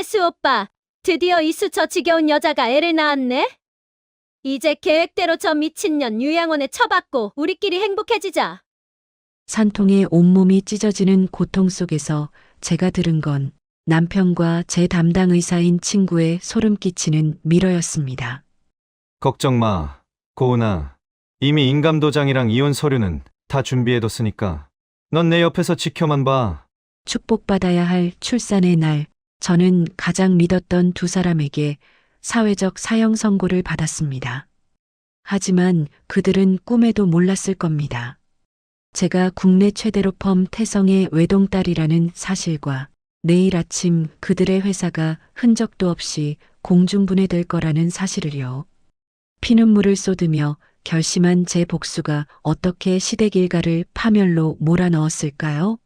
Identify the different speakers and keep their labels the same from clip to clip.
Speaker 1: 이수 오빠, 드디어 이수 저 지겨운 여자가 애를 낳았네? 이제 계획대로 저 미친년 유양원에 처박고 우리끼리 행복해지자.
Speaker 2: 산통에 온몸이 찢어지는 고통 속에서 제가 들은 건 남편과 제 담당 의사인 친구의 소름 끼치는 밀어였습니다.
Speaker 3: 걱정 마, 고은아. 이미 인감도장이랑 이혼 서류는 다 준비해뒀으니까 넌 내 옆에서 지켜만 봐.
Speaker 2: 축복받아야 할 출산의 날, 저는 가장 믿었던 두 사람에게 사회적 사형 선고를 받았습니다. 하지만 그들은 꿈에도 몰랐을 겁니다. 제가 국내 최대로 펌 태성의 외동딸이라는 사실과 내일 아침 그들의 회사가 흔적도 없이 공중분해될 거라는 사실을요. 피눈물을 쏟으며 결심한 제 복수가 어떻게 시댁 일가를 파멸로 몰아넣었을까요?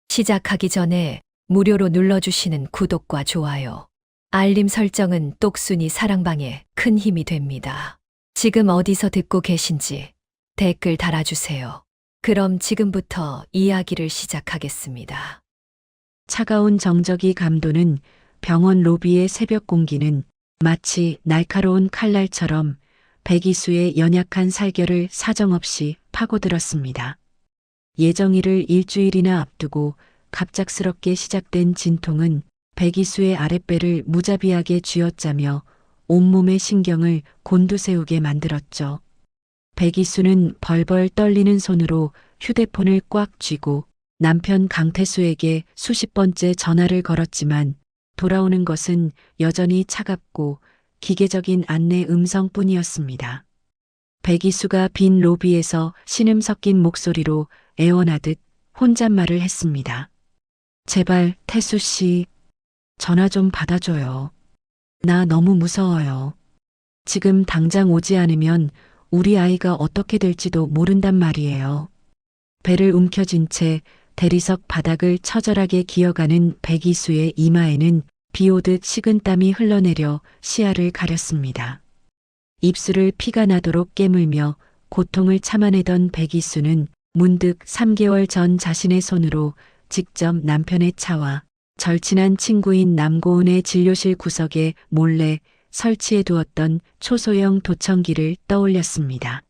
Speaker 4: 시작하기 전에 무료로 눌러주시는 구독과 좋아요, 알림 설정은 똑순이 사랑방에 큰 힘이 됩니다. 지금 어디서 듣고 계신지 댓글 달아주세요. 그럼 지금부터 이야기를 시작하겠습니다.
Speaker 2: 차가운 정적이 감도는 병원 로비의 새벽 공기는 마치 날카로운 칼날처럼 백이수의 연약한 살결을 사정없이 파고들었습니다. 예정일을 일주일이나 앞두고 갑작스럽게 시작된 진통은 백이수의 아랫배를 무자비하게 쥐어짜며 온몸의 신경을 곤두세우게 만들었죠. 백이수는 벌벌 떨리는 손으로 휴대폰을 꽉 쥐고 남편 강태수에게 수십 번째 전화를 걸었지만 돌아오는 것은 여전히 차갑고 기계적인 안내 음성뿐이었습니다. 백이수가 빈 로비에서 신음 섞인 목소리로 애원하듯 혼잣말을 했습니다. 제발 태수 씨, 전화 좀 받아줘요. 나 너무 무서워요. 지금 당장 오지 않으면 우리 아이가 어떻게 될지도 모른단 말이에요. 배를 움켜쥔 채 대리석 바닥을 처절하게 기어가는 백이수의 이마에는 비 오듯 식은땀이 흘러내려 시야를 가렸습니다. 입술을 피가 나도록 깨물며 고통을 참아내던 백이수는 문득 3개월 전 자신의 손으로 직접 남편의 차와 절친한 친구인 남고은의 진료실 구석에 몰래 설치해 두었던 초소형 도청기를 떠올렸습니다.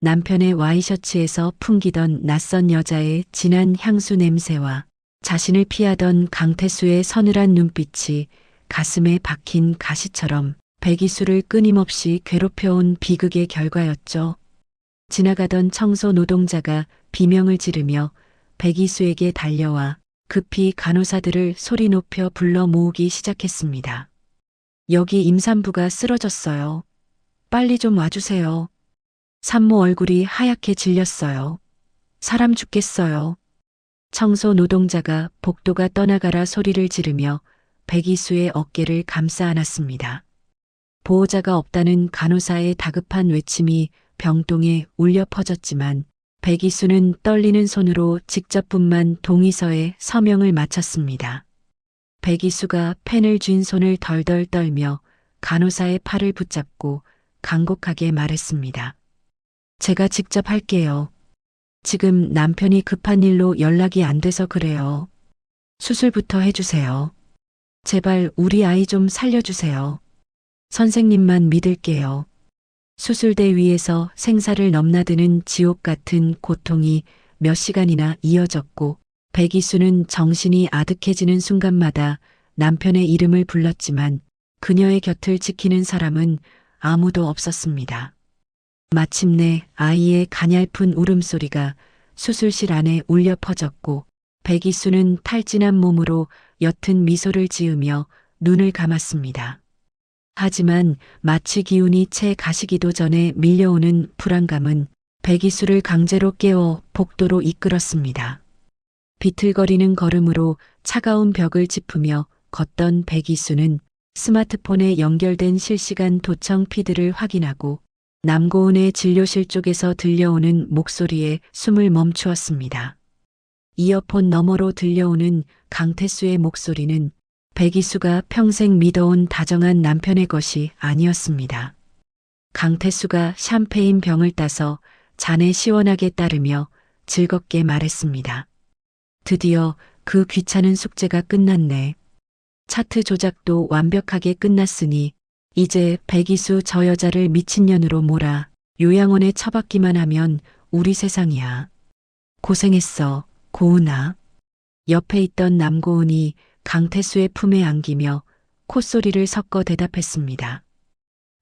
Speaker 2: 남편의 와이셔츠에서 풍기던 낯선 여자의 진한 향수 냄새와 자신을 피하던 강태수의 서늘한 눈빛이 가슴에 박힌 가시처럼 백이수를 끊임없이 괴롭혀온 비극의 결과였죠. 지나가던 청소 노동자가 비명을 지르며 백이수에게 달려와 급히 간호사들을 소리 높여 불러 모으기 시작했습니다. 여기 임산부가 쓰러졌어요. 빨리 좀 와주세요. 산모 얼굴이 하얗게 질렸어요. 사람 죽겠어요. 청소 노동자가 복도가 떠나가라 소리를 지르며 백이수의 어깨를 감싸 안았습니다. 보호자가 없다는 간호사의 다급한 외침이 병동에 울려 퍼졌지만 백이수는 떨리는 손으로 직접분만 동의서에 서명을 마쳤습니다. 백이수가 펜을 쥔 손을 덜덜 떨며 간호사의 팔을 붙잡고 간곡하게 말했습니다. 제가 직접 할게요. 지금 남편이 급한 일로 연락이 안 돼서 그래요. 수술부터 해주세요. 제발 우리 아이 좀 살려주세요. 선생님만 믿을게요. 수술대 위에서 생사를 넘나드는 지옥 같은 고통이 몇 시간이나 이어졌고 백이수는 정신이 아득해지는 순간마다 남편의 이름을 불렀지만 그녀의 곁을 지키는 사람은 아무도 없었습니다. 마침내 아이의 가냘픈 울음소리가 수술실 안에 울려 퍼졌고 백이수는 탈진한 몸으로 옅은 미소를 지으며 눈을 감았습니다. 하지만 마취 기운이 채 가시기도 전에 밀려오는 불안감은 백이수를 강제로 깨워 복도로 이끌었습니다. 비틀거리는 걸음으로 차가운 벽을 짚으며 걷던 백이수는 스마트폰에 연결된 실시간 도청 피드를 확인하고 남고은의 진료실 쪽에서 들려오는 목소리에 숨을 멈추었습니다. 이어폰 너머로 들려오는 강태수의 목소리는 백이수가 평생 믿어온 다정한 남편의 것이 아니었습니다. 강태수가 샴페인 병을 따서 잔에 시원하게 따르며 즐겁게 말했습니다. 드디어 그 귀찮은 숙제가 끝났네. 차트 조작도 완벽하게 끝났으니 이제 백이수 저 여자를 미친년으로 몰아 요양원에 처박기만 하면 우리 세상이야. 고생했어, 고은아. 옆에 있던 남고은이 강태수의 품에 안기며 콧소리를 섞어 대답했습니다.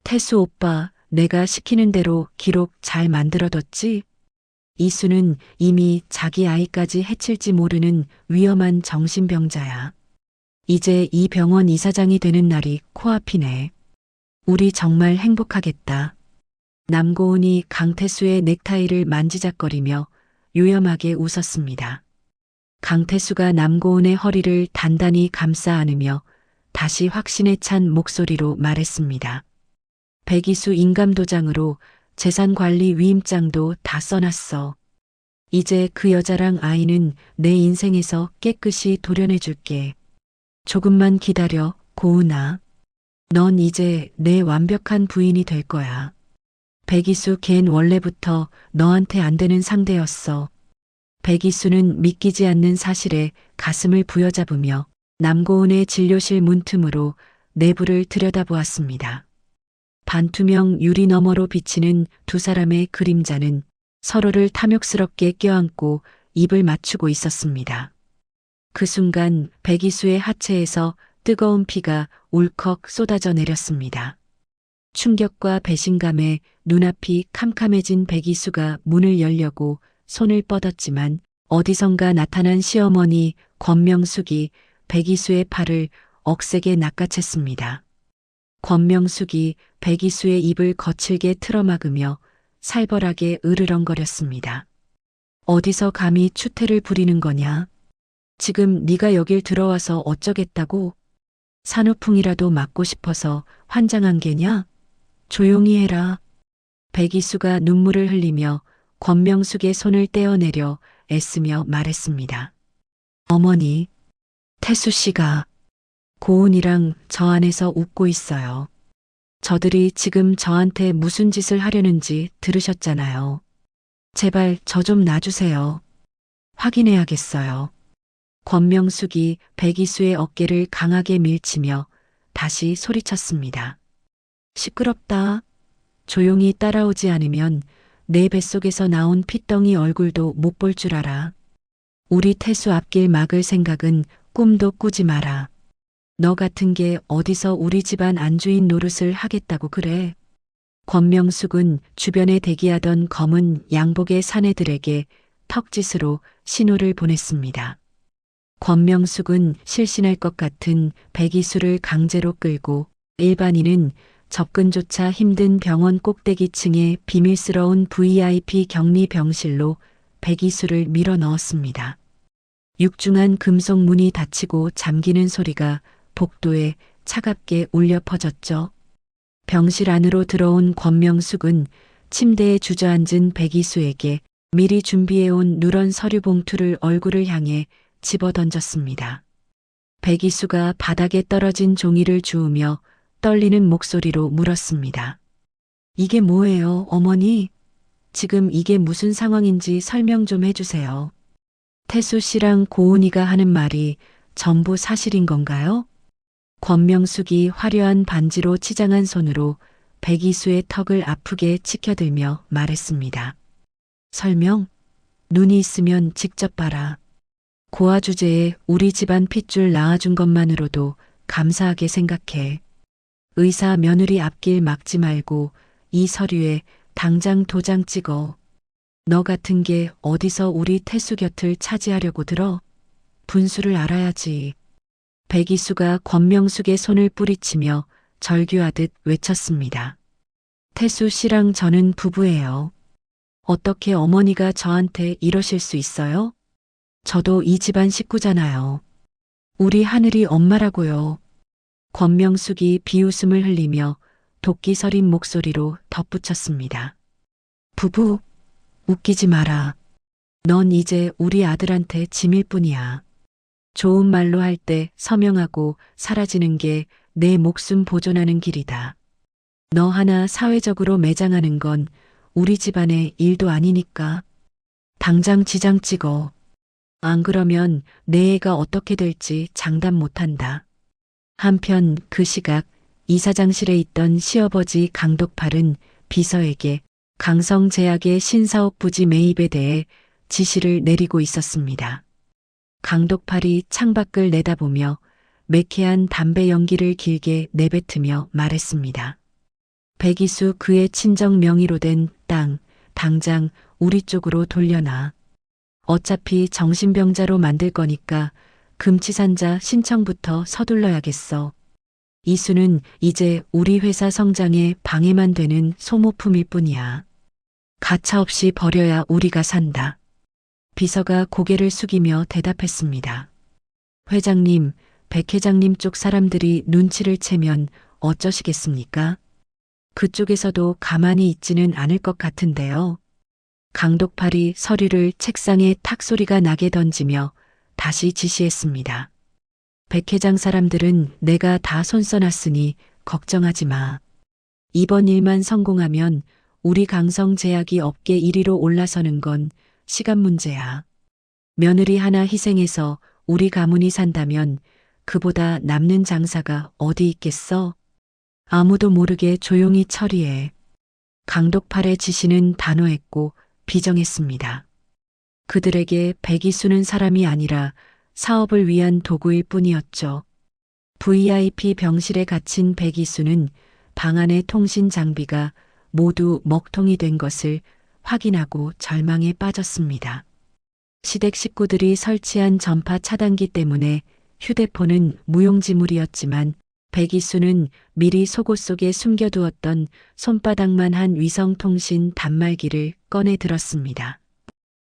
Speaker 2: 태수 오빠, 내가 시키는 대로 기록 잘 만들어뒀지? 이수는 이미 자기 아이까지 해칠지 모르는 위험한 정신병자야. 이제 이 병원 이사장이 되는 날이 코앞이네. 우리 정말 행복하겠다. 남고은이 강태수의 넥타이를 만지작거리며 요염하게 웃었습니다. 강태수가 남고은의 허리를 단단히 감싸 안으며 다시 확신에 찬 목소리로 말했습니다. 백이수 인감도장으로 재산관리 위임장도 다 써놨어. 이제 그 여자랑 아이는 내 인생에서 깨끗이 도려내줄게. 조금만 기다려, 고은아. 넌 이제 내 완벽한 부인이 될 거야. 백이수 걘 원래부터 너한테 안 되는 상대였어. 백이수는 믿기지 않는 사실에 가슴을 부여잡으며 남고은의 진료실 문틈으로 내부를 들여다보았습니다. 반투명 유리 너머로 비치는 두 사람의 그림자는 서로를 탐욕스럽게 껴안고 입을 맞추고 있었습니다. 그 순간 백이수의 하체에서 뜨거운 피가 울컥 쏟아져 내렸습니다. 충격과 배신감에 눈앞이 캄캄해진 백이수가 문을 열려고 손을 뻗었지만 어디선가 나타난 시어머니 권명숙이 백이수의 팔을 억세게 낚아챘습니다. 권명숙이 백이수의 입을 거칠게 틀어막으며 살벌하게 으르렁거렸습니다. 어디서 감히 추태를 부리는 거냐? 지금 네가 여길 들어와서 어쩌겠다고? 산후풍이라도 맞고 싶어서 환장한 게냐? 조용히 해라. 백이수가 눈물을 흘리며 권명숙의 손을 떼어내려 애쓰며 말했습니다. 어머니, 태수 씨가 고은이랑 저 안에서 웃고 있어요. 저들이 지금 저한테 무슨 짓을 하려는지 들으셨잖아요. 제발 저 좀 놔주세요. 확인해야겠어요. 권명숙이 백이수의 어깨를 강하게 밀치며 다시 소리쳤습니다. 시끄럽다. 조용히 따라오지 않으면 내 뱃속에서 나온 핏덩이 얼굴도 못 볼 줄 알아. 우리 태수 앞길 막을 생각은 꿈도 꾸지 마라. 너 같은 게 어디서 우리 집안 안주인 노릇을 하겠다고 그래. 권명숙은 주변에 대기하던 검은 양복의 사내들에게 턱짓으로 신호를 보냈습니다. 권명숙은 실신할 것 같은 백이수를 강제로 끌고 일반인은 접근조차 힘든 병원 꼭대기층의 비밀스러운 VIP 격리 병실로 백이수를 밀어 넣었습니다. 육중한 금속 문이 닫히고 잠기는 소리가 복도에 차갑게 울려 퍼졌죠. 병실 안으로 들어온 권명숙은 침대에 주저앉은 백이수에게 미리 준비해온 누런 서류 봉투를 얼굴을 향해 집어던졌습니다. 백이수가 바닥에 떨어진 종이를 주우며 떨리는 목소리로 물었습니다. 이게 뭐예요, 어머니? 지금 이게 무슨 상황인지 설명 좀 해주세요. 태수 씨랑 고은이가 하는 말이 전부 사실인 건가요? 권명숙이 화려한 반지로 치장한 손으로 백이수의 턱을 아프게 치켜들며 말했습니다. 설명? 눈이 있으면 직접 봐라. 고아 주제에 우리 집안 핏줄 낳아준 것만으로도 감사하게 생각해. 의사 며느리 앞길 막지 말고 이 서류에 당장 도장 찍어. 너 같은 게 어디서 우리 태수 곁을 차지하려고 들어? 분수를 알아야지. 백이수가 권명숙의 손을 뿌리치며 절규하듯 외쳤습니다. 태수 씨랑 저는 부부예요. 어떻게 어머니가 저한테 이러실 수 있어요? 저도 이 집안 식구잖아요. 우리 하늘이 엄마라고요. 권명숙이 비웃음을 흘리며 도끼 서린 목소리로 덧붙였습니다. 부부, 웃기지 마라. 넌 이제 우리 아들한테 짐일 뿐이야. 좋은 말로 할 때 서명하고 사라지는 게 내 목숨 보존하는 길이다. 너 하나 사회적으로 매장하는 건 우리 집안의 일도 아니니까. 당장 지장 찍어. 안 그러면 내 애가 어떻게 될지 장담 못한다. 한편 그 시각 이사장실에 있던 시아버지 강덕팔은 비서에게 강성제약의 신사업 부지 매입에 대해 지시를 내리고 있었습니다. 강덕팔이 창밖을 내다보며 매캐한 담배 연기를 길게 내뱉으며 말했습니다. 백이수 그의 친정 명의로 된 땅, 당장 우리 쪽으로 돌려놔. 어차피 정신병자로 만들 거니까 금치산자 신청부터 서둘러야겠어. 이수는 이제 우리 회사 성장에 방해만 되는 소모품일 뿐이야. 가차없이 버려야 우리가 산다. 비서가 고개를 숙이며 대답했습니다. 회장님, 백 회장님 쪽 사람들이 눈치를 채면 어쩌시겠습니까? 그쪽에서도 가만히 있지는 않을 것 같은데요. 강독팔이 서류를 책상에 탁 소리가 나게 던지며 다시 지시했습니다. 백 회장 사람들은 내가 다 손써놨으니 걱정하지 마. 이번 일만 성공하면 우리 강성제약이 업계 1위로 올라서는 건 시간 문제야. 며느리 하나 희생해서 우리 가문이 산다면 그보다 남는 장사가 어디 있겠어? 아무도 모르게 조용히 처리해. 강독팔의 지시는 단호했고 비정했습니다. 그들에게 백이수는 사람이 아니라 사업을 위한 도구일 뿐이었죠. VIP 병실에 갇힌 백이수는 방 안의 통신 장비가 모두 먹통이 된 것을 확인하고 절망에 빠졌습니다. 시댁 식구들이 설치한 전파 차단기 때문에 휴대폰은 무용지물이었지만 백이수는 미리 속옷 속에 숨겨두었던 손바닥만 한 위성통신 단말기를 꺼내 들었습니다.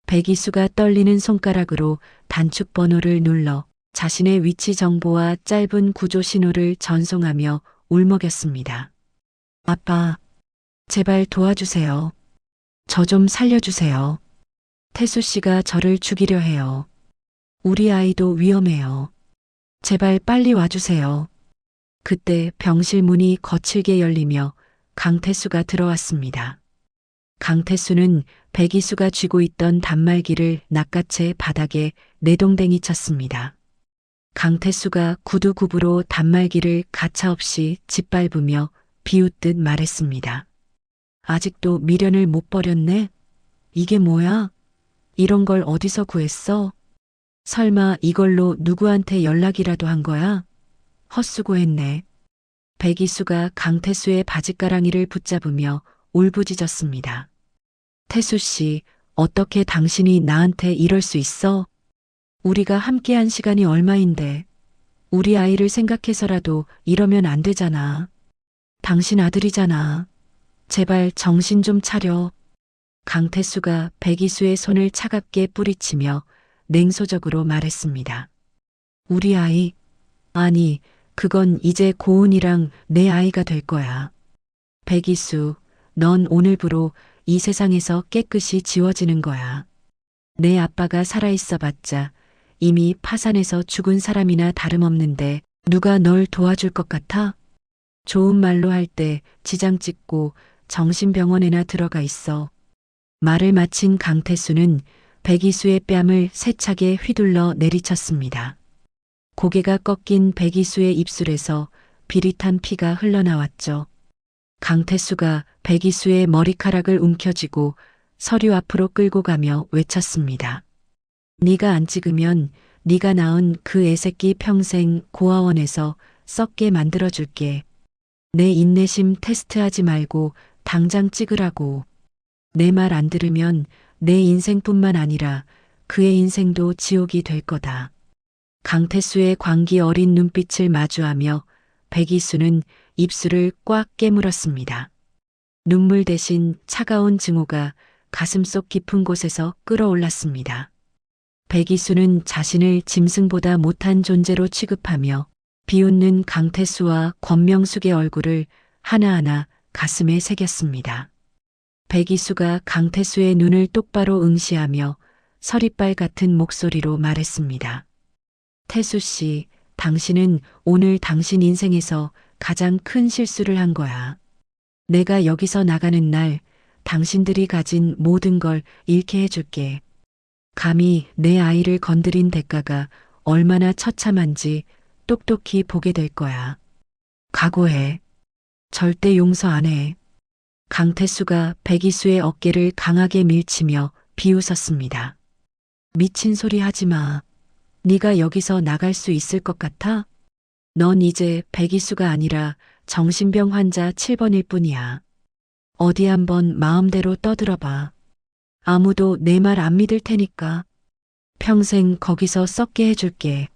Speaker 2: 백이수가 떨리는 손가락으로 단축 번호를 눌러 자신의 위치 정보와 짧은 구조 신호를 전송하며 울먹였습니다. 아빠, 제발 도와주세요. 저 좀 살려주세요. 태수 씨가 저를 죽이려 해요. 우리 아이도 위험해요. 제발 빨리 와주세요. 그때 병실 문이 거칠게 열리며 강태수가 들어왔습니다. 강태수는 백이수가 쥐고 있던 단말기를 낚아채 바닥에 내동댕이 쳤습니다. 강태수가 구두굽으로 단말기를 가차없이 짓밟으며 비웃듯 말했습니다. 아직도 미련을 못 버렸네? 이게 뭐야? 이런 걸 어디서 구했어? 설마 이걸로 누구한테 연락이라도 한 거야? 헛수고했네. 백이수가 강태수의 바짓가랑이를 붙잡으며 울부짖었습니다. 태수 씨, 어떻게 당신이 나한테 이럴 수 있어? 우리가 함께한 시간이 얼마인데. 우리 아이를 생각해서라도 이러면 안 되잖아. 당신 아들이잖아. 제발 정신 좀 차려. 강태수가 백이수의 손을 차갑게 뿌리치며 냉소적으로 말했습니다. 우리 아이, 아니, 그건 이제 고은이랑 내 아이가 될 거야. 백이수, 넌 오늘부로 이 세상에서 깨끗이 지워지는 거야. 내 아빠가 살아있어 봤자 이미 파산해서 죽은 사람이나 다름없는데 누가 널 도와줄 것 같아? 좋은 말로 할 때 지장 찍고 정신병원에나 들어가 있어. 말을 마친 강태수는 백이수의 뺨을 세차게 휘둘러 내리쳤습니다. 고개가 꺾인 백이수의 입술에서 비릿한 피가 흘러나왔죠. 강태수가 백이수의 머리카락을 움켜쥐고 서류 앞으로 끌고 가며 외쳤습니다. 네가 안 찍으면 네가 낳은 그 애새끼 평생 고아원에서 썩게 만들어줄게. 내 인내심 테스트하지 말고 당장 찍으라고. 내 말 안 들으면 내 인생뿐만 아니라 그의 인생도 지옥이 될 거다. 강태수의 광기 어린 눈빛을 마주하며 백이수는 입술을 꽉 깨물었습니다. 눈물 대신 차가운 증오가 가슴속 깊은 곳에서 끓어올랐습니다. 백이수는 자신을 짐승보다 못한 존재로 취급하며 비웃는 강태수와 권명숙의 얼굴을 하나하나 가슴에 새겼습니다. 백이수가 강태수의 눈을 똑바로 응시하며 서리빨 같은 목소리로 말했습니다. 태수 씨, 당신은 오늘 당신 인생에서 가장 큰 실수를 한 거야. 내가 여기서 나가는 날 당신들이 가진 모든 걸 잃게 해줄게. 감히 내 아이를 건드린 대가가 얼마나 처참한지 똑똑히 보게 될 거야. 각오해. 절대 용서 안 해. 강태수가 백이수의 어깨를 강하게 밀치며 비웃었습니다. 미친 소리 하지 마. 네가 여기서 나갈 수 있을 것 같아? 넌 이제 백이수가 아니라 정신병 환자 7번일 뿐이야. 어디 한번 마음대로 떠들어봐. 아무도 내 말 안 믿을 테니까. 평생 거기서 썩게 해줄게.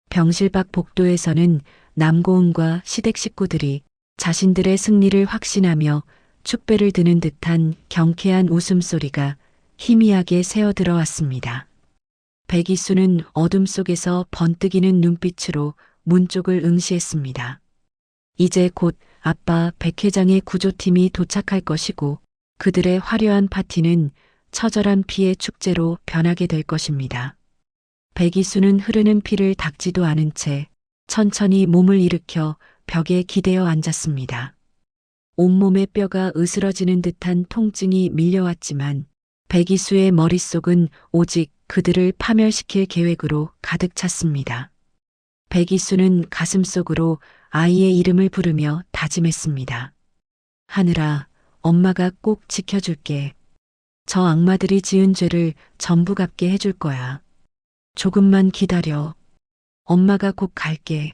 Speaker 2: 병실 밖 복도에서는 남고은과 시댁 식구들이 자신들의 승리를 확신하며 축배를 드는 듯한 경쾌한 웃음소리가 희미하게 새어 들어왔습니다. 백이수는 어둠 속에서 번뜩이는 눈빛으로 문 쪽을 응시했습니다. 이제 곧 아빠 백 회장의 구조팀이 도착할 것이고 그들의 화려한 파티는 처절한 피의 축제로 변하게 될 것입니다. 백이수는 흐르는 피를 닦지도 않은 채 천천히 몸을 일으켜 벽에 기대어 앉았습니다. 온몸의 뼈가 으스러지는 듯한 통증이 밀려왔지만 백이수의 머릿속은 오직 그들을 파멸시킬 계획으로 가득 찼습니다. 백이수는 가슴속으로 아이의 이름을 부르며 다짐했습니다. 하늘아, 엄마가 꼭 지켜줄게. 저 악마들이 지은 죄를 전부 갚게 해줄 거야. 조금만 기다려. 엄마가 곧 갈게.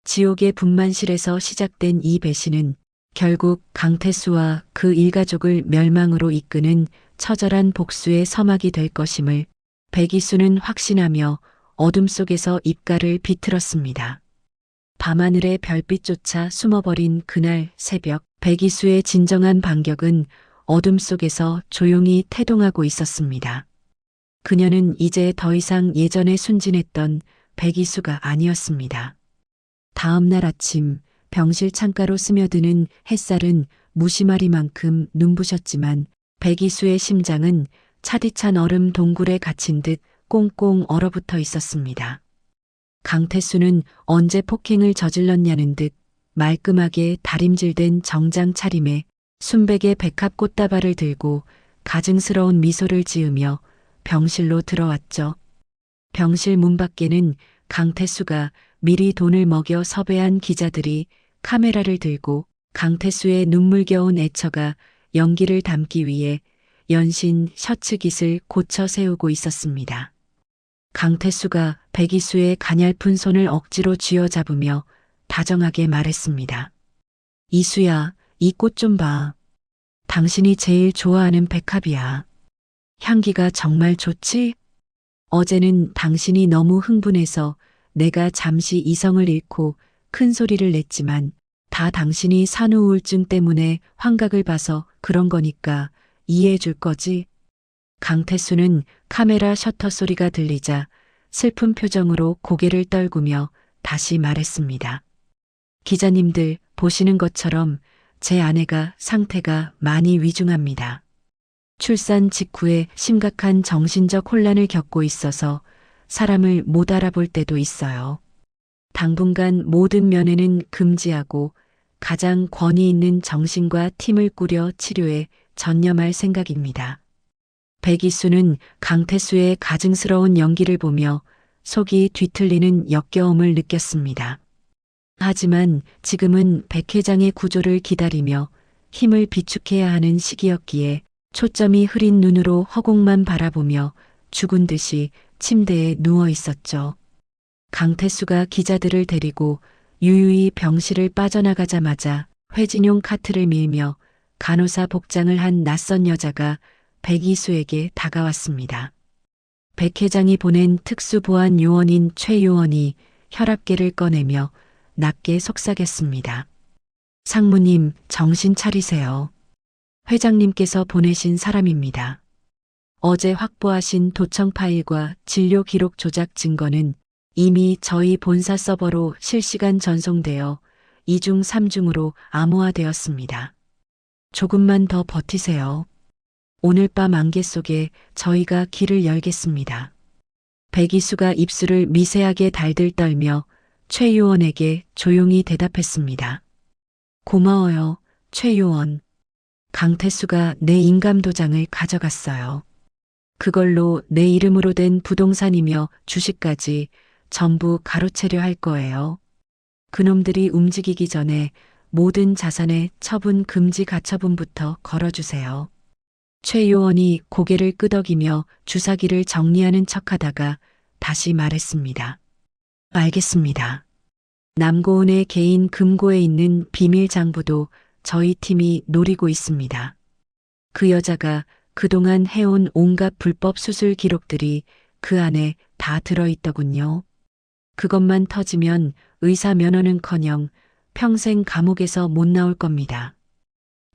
Speaker 2: 지옥의 분만실에서 시작된 이 배신은 결국 강태수와 그 일가족을 멸망으로 이끄는 처절한 복수의 서막이 될 것임을 백이수는 확신하며 어둠 속에서 입가를 비틀었습니다. 밤하늘의 별빛조차 숨어버린 그날 새벽, 백이수의 진정한 반격은 어둠 속에서 조용히 태동하고 있었습니다. 그녀는 이제 더 이상 예전에 순진했던 백이수가 아니었습니다. 다음 날 아침 병실 창가로 스며드는 햇살은 무심하리만큼 눈부셨지만 백이수의 심장은 차디찬 얼음 동굴에 갇힌 듯 꽁꽁 얼어붙어 있었습니다. 강태수는 언제 폭행을 저질렀냐는 듯 말끔하게 다림질된 정장 차림에 순백의 백합 꽃다발을 들고 가증스러운 미소를 지으며 병실로 들어왔죠. 병실 문 밖에는 강태수가 미리 돈을 먹여 섭외한 기자들이 카메라를 들고 강태수의 눈물겨운 애처가 연기를 담기 위해 연신 셔츠 깃을 고쳐 세우고 있었습니다. 강태수가 백이수의 가냘픈 손을 억지로 쥐어잡으며 다정하게 말했습니다. 이수야, 이 꽃 좀 봐. 당신이 제일 좋아하는 백합이야. 향기가 정말 좋지? 어제는 당신이 너무 흥분해서 내가 잠시 이성을 잃고 큰 소리를 냈지만 다 당신이 산후 우울증 때문에 환각을 봐서 그런 거니까 이해해 줄 거지? 강태수는 카메라 셔터 소리가 들리자 슬픈 표정으로 고개를 떨구며 다시 말했습니다. 기자님들 보시는 것처럼 제 아내가 상태가 많이 위중합니다. 출산 직후에 심각한 정신적 혼란을 겪고 있어서 사람을 못 알아볼 때도 있어요. 당분간 모든 면회는 금지하고 가장 권위 있는 정신과 팀을 꾸려 치료에 전념할 생각입니다. 백이수는 강태수의 가증스러운 연기를 보며 속이 뒤틀리는 역겨움을 느꼈습니다. 하지만 지금은 백 회장의 구조를 기다리며 힘을 비축해야 하는 시기였기에 초점이 흐린 눈으로 허공만 바라보며 죽은 듯이 침대에 누워 있었죠. 강태수가 기자들을 데리고 유유히 병실을 빠져나가자마자 회진용 카트를 밀며 간호사 복장을 한 낯선 여자가 백이수에게 다가왔습니다. 백 회장이 보낸 특수보안 요원인 최 요원이 혈압계를 꺼내며 낮게 속삭였습니다. 상무님, 정신 차리세요. 회장님께서 보내신 사람입니다. 어제 확보하신 도청 파일과 진료 기록 조작 증거는 이미 저희 본사 서버로 실시간 전송되어 2중 3중으로 암호화되었습니다. 조금만 더 버티세요. 오늘 밤 안개 속에 저희가 길을 열겠습니다. 백이수가 입술을 미세하게 달들 떨며 최 요원에게 조용히 대답했습니다. 고마워요, 최 요원. 강태수가 내 인감도장을 가져갔어요. 그걸로 내 이름으로 된 부동산이며 주식까지 전부 가로채려 할 거예요. 그놈들이 움직이기 전에 모든 자산의 처분 금지 가처분부터 걸어주세요. 최 요원이 고개를 끄덕이며 주사기를 정리하는 척하다가 다시 말했습니다. 알겠습니다. 남고은의 개인 금고에 있는 비밀 장부도 저희 팀이 노리고 있습니다. 그 여자가 그동안 해온 온갖 불법 수술 기록들이 그 안에 다 들어있더군요. 그것만 터지면 의사 면허는커녕 평생 감옥에서 못 나올 겁니다.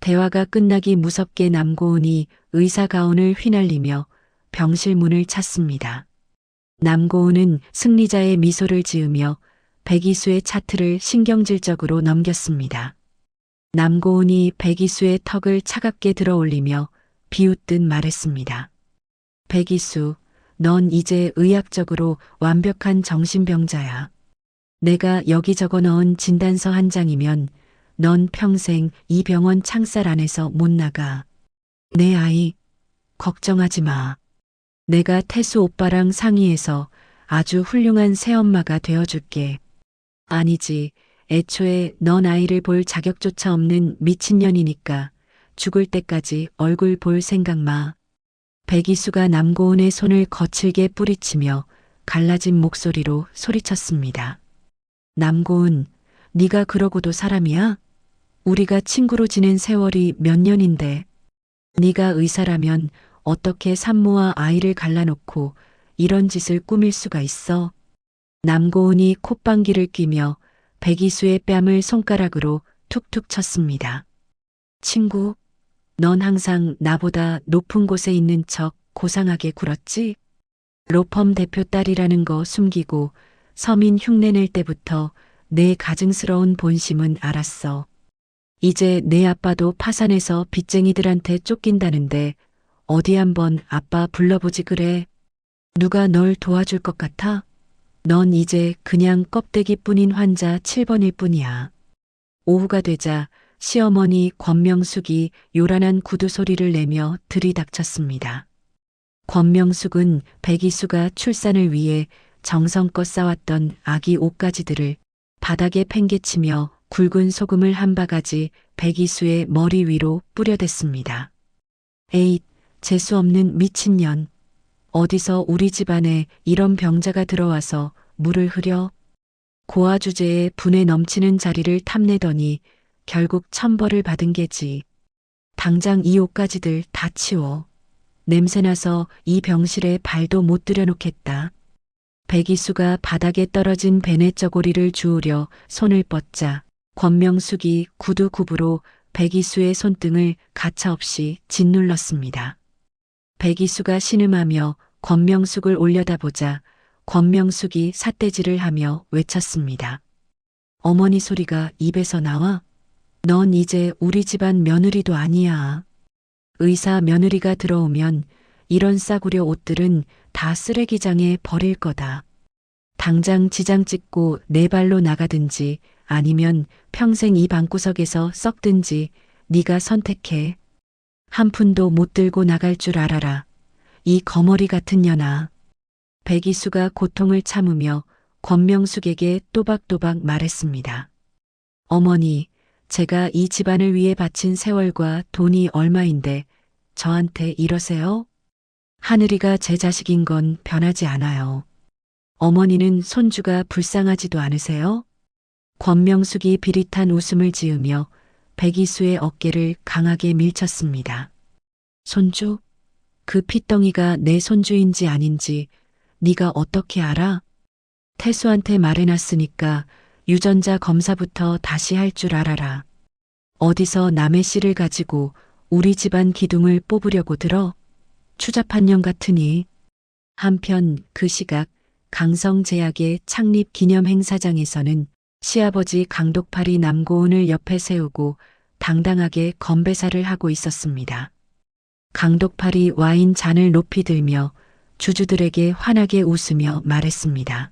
Speaker 2: 대화가 끝나기 무섭게 남고은이 의사 가운을 휘날리며 병실 문을 찾습니다. 남고은은 승리자의 미소를 지으며 백이수의 차트를 신경질적으로 넘겼습니다. 남고은이 백이수의 턱을 차갑게 들어올리며 비웃듯 말했습니다. 백이수, 넌 이제 의학적으로 완벽한 정신병자야. 내가 여기 적어 넣은 진단서 한 장이면 넌 평생 이 병원 창살 안에서 못 나가. 내 아이, 걱정하지 마. 내가 태수 오빠랑 상의해서 아주 훌륭한 새엄마가 되어줄게. 아니지, 애초에 넌 아이를 볼 자격조차 없는 미친년이니까 죽을 때까지 얼굴 볼 생각 마. 백이수가 남고은의 손을 거칠게 뿌리치며 갈라진 목소리로 소리쳤습니다. 남고은, 네가 그러고도 사람이야? 우리가 친구로 지낸 세월이 몇 년인데 네가 의사라면 어떻게 산모와 아이를 갈라놓고 이런 짓을 꾸밀 수가 있어? 남고은이 콧방귀를 뀌며 백이수의 뺨을 손가락으로 툭툭 쳤습니다. 친구, 넌 항상 나보다 높은 곳에 있는 척 고상하게 굴었지? 로펌 대표 딸이라는 거 숨기고 서민 흉내낼 때부터 내 가증스러운 본심은 알았어. 이제 내 아빠도 파산해서 빚쟁이들한테 쫓긴다는데 어디 한번 아빠 불러보지 그래. 누가 널 도와줄 것 같아? 넌 이제 그냥 껍데기뿐인 환자 7번일 뿐이야. 오후가 되자 시어머니 권명숙이 요란한 구두 소리를 내며 들이닥쳤습니다. 권명숙은 백이수가 출산을 위해 정성껏 싸왔던 아기 옷가지들을 바닥에 팽개치며 굵은 소금을 한 바가지 백이수의 머리 위로 뿌려댔습니다. 에잇, 재수없는 미친년. 어디서 우리 집안에 이런 병자가 들어와서 물을 흐려? 고아 주제에 분에 넘치는 자리를 탐내더니 결국 천벌을 받은 게지. 당장 이 옷가지들 다 치워. 냄새나서 이 병실에 발도 못 들여놓겠다. 백이수가 바닥에 떨어진 베네 저고리를 주우려 손을 뻗자 권명숙이 구두 굽으로 백이수의 손등을 가차없이 짓눌렀습니다. 백이수가 신음하며 권명숙을 올려다보자 권명숙이 삿대질을 하며 외쳤습니다. 어머니 소리가 입에서 나와? 넌 이제 우리 집안 며느리도 아니야. 의사 며느리가 들어오면 이런 싸구려 옷들은 다 쓰레기장에 버릴 거다. 당장 지장 찍고 내 발로 나가든지 아니면 평생 이 방구석에서 썩든지 네가 선택해. 한 푼도 못 들고 나갈 줄 알아라. 이 거머리 같은 년아. 백이수가 고통을 참으며 권명숙에게 또박또박 말했습니다. 어머니, 제가 이 집안을 위해 바친 세월과 돈이 얼마인데 저한테 이러세요? 하늘이가 제 자식인 건 변하지 않아요. 어머니는 손주가 불쌍하지도 않으세요? 권명숙이 비릿한 웃음을 지으며 백이수의 어깨를 강하게 밀쳤습니다. 손주? 그 핏덩이가 내 손주인지 아닌지 네가 어떻게 알아? 태수한테 말해놨으니까 유전자 검사부터 다시 할 줄 알아라. 어디서 남의 씨를 가지고 우리 집안 기둥을 뽑으려고 들어? 추잡한 년 같으니. 한편 그 시각 강성제약의 창립 기념 행사장에서는 시아버지 강독팔이 남고은을 옆에 세우고 당당하게 건배사를 하고 있었습니다. 강독팔이 와인 잔을 높이 들며 주주들에게 환하게 웃으며 말했습니다.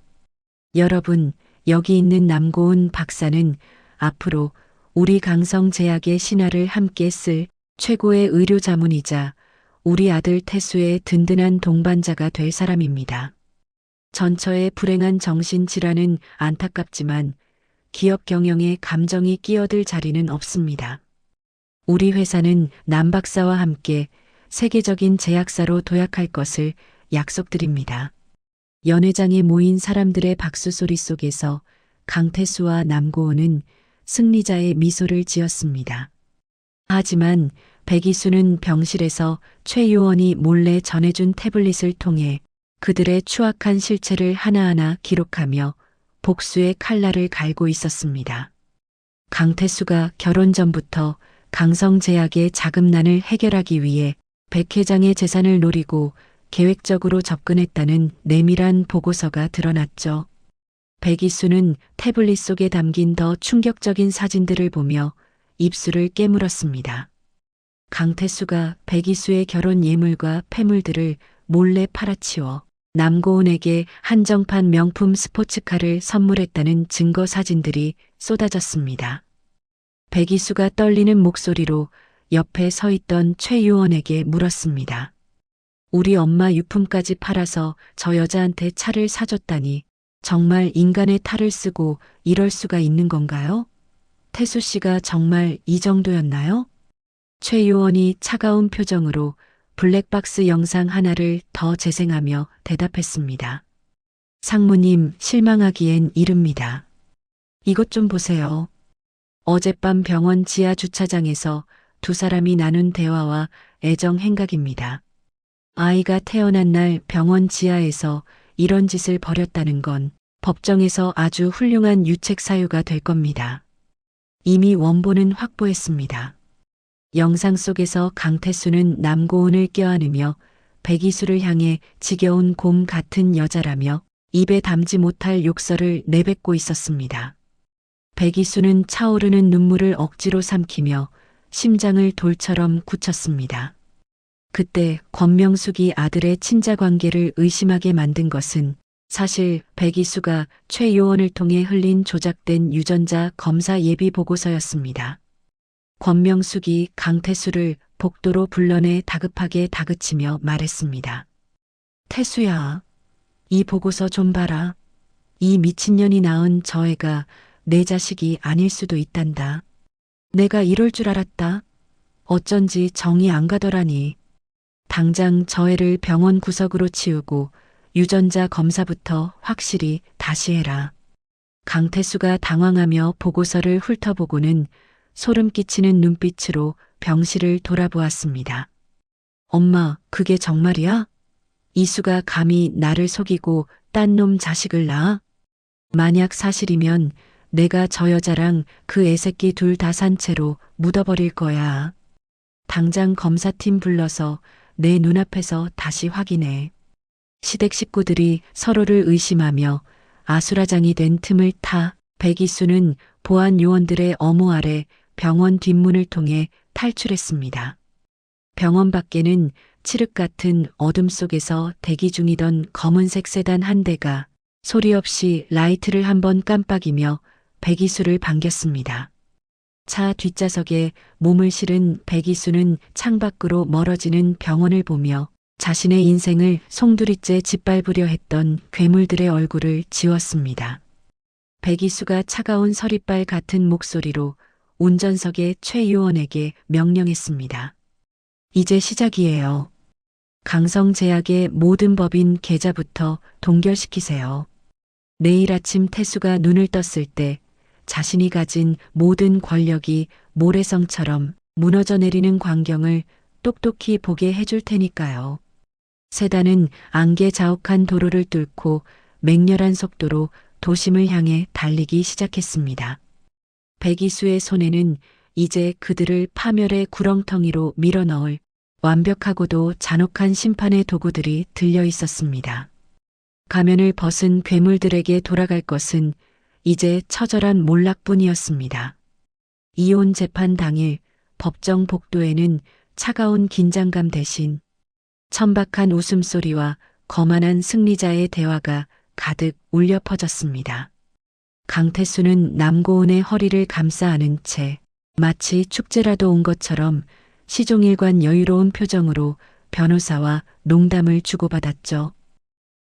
Speaker 2: 여러분, 여기 있는 남고은 박사는 앞으로 우리 강성제약의 신화를 함께 쓸 최고의 의료 자문이자 우리 아들 태수의 든든한 동반자가 될 사람입니다. 전처의 불행한 정신질환은 안타깝지만 기업 경영에 감정이 끼어들 자리는 없습니다. 우리 회사는 남 박사와 함께 세계적인 제약사로 도약할 것을 약속드립니다. 연회장에 모인 사람들의 박수 소리 속에서 강태수와 남고은은 승리자의 미소를 지었습니다. 하지만 백이수는 병실에서 최 요원이 몰래 전해준 태블릿을 통해 그들의 추악한 실체를 하나하나 기록하며 복수의 칼날을 갈고 있었습니다. 강태수가 결혼 전부터 강성제약의 자금난을 해결하기 위해 백 회장의 재산을 노리고 계획적으로 접근했다는 내밀한 보고서가 드러났죠. 백이수는 태블릿 속에 담긴 더 충격적인 사진들을 보며 입술을 깨물었습니다. 강태수가 백이수의 결혼 예물과 폐물들을 몰래 팔아치워 남고은에게 한정판 명품 스포츠카를 선물했다는 증거 사진들이 쏟아졌습니다. 백이수가 떨리는 목소리로 옆에 서 있던 최 요원에게 물었습니다. 우리 엄마 유품까지 팔아서 저 여자한테 차를 사줬다니 정말 인간의 탈을 쓰고 이럴 수가 있는 건가요? 태수 씨가 정말 이 정도였나요? 최 요원이 차가운 표정으로 블랙박스 영상 하나를 더 재생하며 대답했습니다. 상무님, 실망하기엔 이릅니다. 이것 좀 보세요. 어젯밤 병원 지하 주차장에서 두 사람이 나눈 대화와 애정 행각입니다. 아이가 태어난 날 병원 지하에서 이런 짓을 벌였다는 건 법정에서 아주 훌륭한 유책 사유가 될 겁니다. 이미 원본은 확보했습니다. 영상 속에서 강태수는 남고은을 껴안으며 백이수를 향해 지겨운 곰 같은 여자라며 입에 담지 못할 욕설을 내뱉고 있었습니다. 백이수는 차오르는 눈물을 억지로 삼키며 심장을 돌처럼 굳혔습니다. 그때 권명숙이 아들의 친자 관계를 의심하게 만든 것은 사실 백이수가 최 요원을 통해 흘린 조작된 유전자 검사 예비 보고서였습니다. 권명숙이 강태수를 복도로 불러내 다급하게 다그치며 말했습니다. 태수야, 이 보고서 좀 봐라. 이 미친년이 낳은 저 애가 내 자식이 아닐 수도 있단다. 내가 이럴 줄 알았다. 어쩐지 정이 안 가더라니. 당장 저 애를 병원 구석으로 치우고 유전자 검사부터 확실히 다시 해라. 강태수가 당황하며 보고서를 훑어보고는 소름 끼치는 눈빛으로 병실을 돌아보았습니다. 엄마, 그게 정말이야? 이수가 감히 나를 속이고 딴 놈 자식을 낳아? 만약 사실이면 내가 저 여자랑 그 애새끼 둘 다 산 채로 묻어버릴 거야. 당장 검사팀 불러서 내 눈앞에서 다시 확인해. 시댁 식구들이 서로를 의심하며 아수라장이 된 틈을 타 백이수는 보안 요원들의 엄호 아래 병원 뒷문을 통해 탈출했습니다. 병원 밖에는 칠흑 같은 어둠 속에서 대기 중이던 검은색 세단 한 대가 소리 없이 라이트를 한번 깜빡이며 백이수를 반겼습니다. 차 뒷좌석에 몸을 실은 백이수는 창밖으로 멀어지는 병원을 보며 자신의 인생을 송두리째 짓밟으려 했던 괴물들의 얼굴을 지웠습니다. 백이수가 차가운 서리빨 같은 목소리로 운전석의 최 요원에게 명령했습니다. 이제 시작이에요. 강성제약의 모든 법인 계좌부터 동결시키세요. 내일 아침 태수가 눈을 떴을 때 자신이 가진 모든 권력이 모래성처럼 무너져 내리는 광경을 똑똑히 보게 해줄 테니까요. 세단은 안개 자욱한 도로를 뚫고 맹렬한 속도로 도심을 향해 달리기 시작했습니다. 백이수의 손에는 이제 그들을 파멸의 구렁텅이로 밀어넣을 완벽하고도 잔혹한 심판의 도구들이 들려 있었습니다. 가면을 벗은 괴물들에게 돌아갈 것은 이제 처절한 몰락뿐이었습니다. 이혼 재판 당일 법정 복도에는 차가운 긴장감 대신 천박한 웃음소리와 거만한 승리자의 대화가 가득 울려 퍼졌습니다. 강태수는 남고은의 허리를 감싸 안은 채 마치 축제라도 온 것처럼 시종일관 여유로운 표정으로 변호사와 농담을 주고받았죠.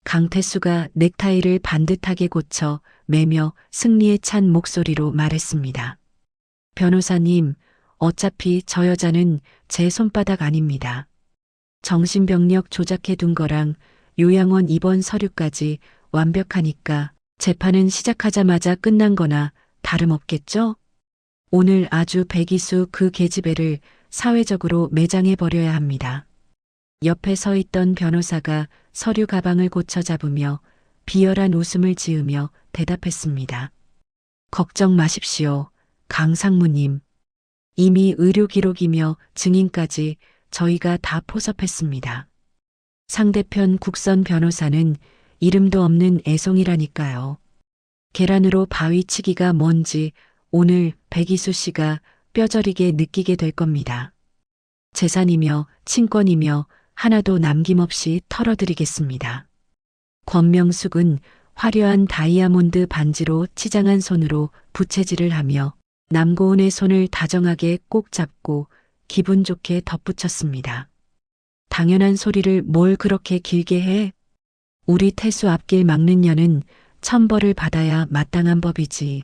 Speaker 2: 강태수가 넥타이를 반듯하게 고쳐 매며 승리에 찬 목소리로 말했습니다. 변호사님, 어차피 저 여자는 제 손바닥 아닙니다. 정신병력 조작해 둔 거랑 요양원 입원 서류까지 완벽하니까 재판은 시작하자마자 끝난 거나 다름없겠죠? 오늘 아주 백이수 그 계집애를 사회적으로 매장해 버려야 합니다. 옆에 서 있던 변호사가 서류 가방을 고쳐 잡으며 비열한 웃음을 지으며 대답했습니다. 걱정 마십시오, 강 상무님. 이미 의료 기록이며 증인까지 저희가 다 포섭했습니다. 상대편 국선 변호사는 이름도 없는 애송이라니까요. 계란으로 바위 치기가 뭔지 오늘 백이수 씨가 뼈저리게 느끼게 될 겁니다. 재산이며 친권이며 하나도 남김없이 털어드리겠습니다. 권명숙은 화려한 다이아몬드 반지로 치장한 손으로 부채질을 하며 남고은의 손을 다정하게 꼭 잡고 기분 좋게 덧붙였습니다. 당연한 소리를 뭘 그렇게 길게 해? 우리 태수 앞길 막는 년은 천벌을 받아야 마땅한 법이지.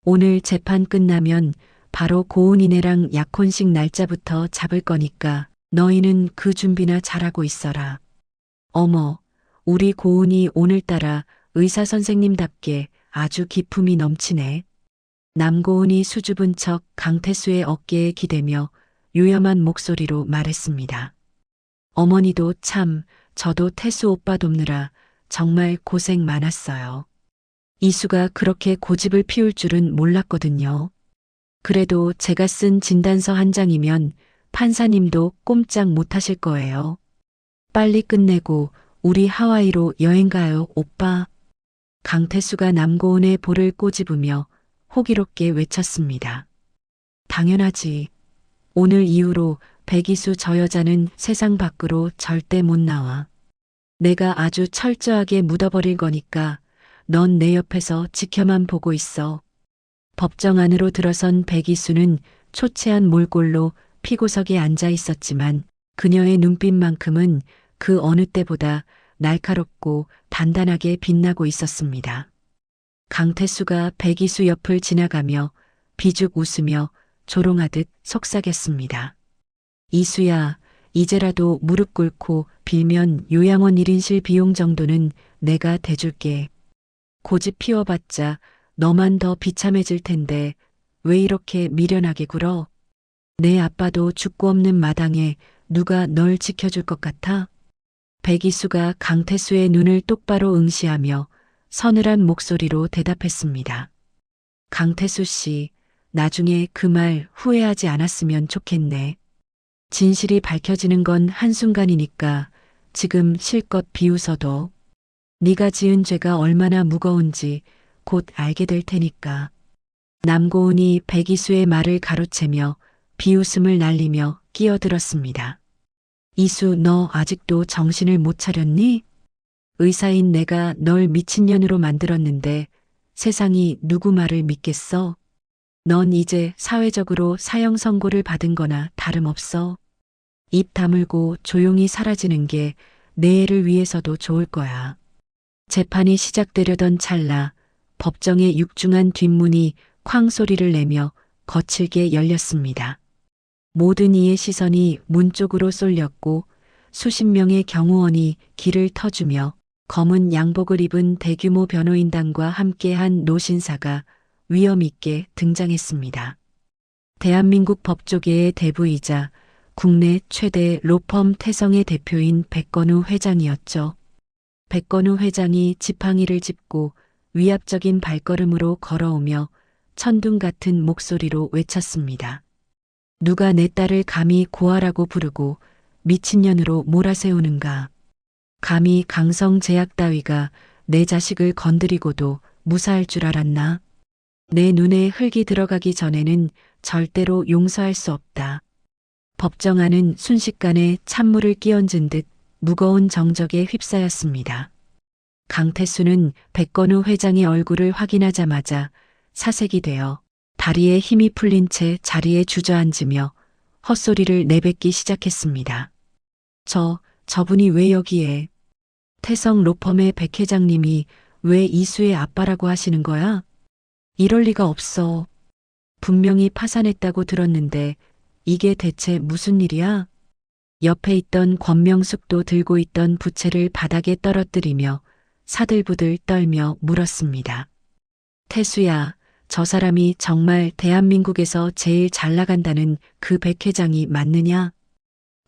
Speaker 2: 오늘 재판 끝나면 바로 고은이네랑 약혼식 날짜부터 잡을 거니까 너희는 그 준비나 잘하고 있어라. 어머, 우리 고은이 오늘따라 의사 선생님답게 아주 기품이 넘치네. 남고은이 수줍은 척 강태수의 어깨에 기대며 요염한 목소리로 말했습니다. 어머니도 참, 저도 태수 오빠 돕느라 정말 고생 많았어요. 이수가 그렇게 고집을 피울 줄은 몰랐거든요. 그래도 제가 쓴 진단서 한 장이면 판사님도 꼼짝 못하실 거예요. 빨리 끝내고 우리 하와이로 여행 가요, 오빠. 강태수가 남고은의 볼을 꼬집으며 호기롭게 외쳤습니다. 당연하지. 오늘 이후로 백이수 저 여자는 세상 밖으로 절대 못 나와. 내가 아주 철저하게 묻어버릴 거니까 넌 내 옆에서 지켜만 보고 있어. 법정 안으로 들어선 백이수는 초췌한 몰골로 피고석에 앉아 있었지만 그녀의 눈빛만큼은 그 어느 때보다 날카롭고 단단하게 빛나고 있었습니다. 강태수가 백이수 옆을 지나가며 비죽 웃으며 조롱하듯 속삭였습니다. 이수야, 이제라도 무릎 꿇고 빌면 요양원 1인실 비용 정도는 내가 대줄게. 고집 피워봤자 너만 더 비참해질 텐데 왜 이렇게 미련하게 굴어? 내 아빠도 죽고 없는 마당에 누가 널 지켜줄 것 같아? 백이수가 강태수의 눈을 똑바로 응시하며 서늘한 목소리로 대답했습니다. 강태수 씨, 나중에 그 말 후회하지 않았으면 좋겠네. 진실이 밝혀지는 건 한순간이니까 지금 실컷 비웃어도 네가 지은 죄가 얼마나 무거운지 곧 알게 될 테니까. 남고은이 백이수의 말을 가로채며 비웃음을 날리며 끼어들었습니다. 이수, 너 아직도 정신을 못 차렸니? 의사인 내가 널 미친년으로 만들었는데 세상이 누구 말을 믿겠어? 넌 이제 사회적으로 사형 선고를 받은 거나 다름없어. 입 다물고 조용히 사라지는 게 내 애를 위해서도 좋을 거야. 재판이 시작되려던 찰나 법정의 육중한 뒷문이 쾅 소리를 내며 거칠게 열렸습니다. 모든 이의 시선이 문 쪽으로 쏠렸고 수십 명의 경호원이 길을 터주며 검은 양복을 입은 대규모 변호인단과 함께한 노신사가 위엄 있게 등장했습니다. 대한민국 법조계의 대부이자 국내 최대 로펌 태성의 대표인 백건우 회장이었죠. 백건우 회장이 지팡이를 짚고 위압적인 발걸음으로 걸어오며 천둥 같은 목소리로 외쳤습니다. 누가 내 딸을 감히 고아라고 부르고 미친년으로 몰아세우는가. 감히 강성제약 따위가 내 자식을 건드리고도 무사할 줄 알았나. 내 눈에 흙이 들어가기 전에는 절대로 용서할 수 없다. 법정 안은 순식간에 찬물을 끼얹은 듯 무거운 정적에 휩싸였습니다. 강태수는 백건우 회장의 얼굴을 확인하자마자 사색이 되어 다리에 힘이 풀린 채 자리에 주저앉으며 헛소리를 내뱉기 시작했습니다. 저분이 왜 여기에? 태성 로펌의 백 회장님이 왜 이수의 아빠라고 하시는 거야? 이럴 리가 없어. 분명히 파산했다고 들었는데 이게 대체 무슨 일이야? 옆에 있던 권명숙도 들고 있던 부채를 바닥에 떨어뜨리며 사들부들 떨며 물었습니다. 태수야, 저 사람이 정말 대한민국에서 제일 잘 나간다는 그 백 회장이 맞느냐?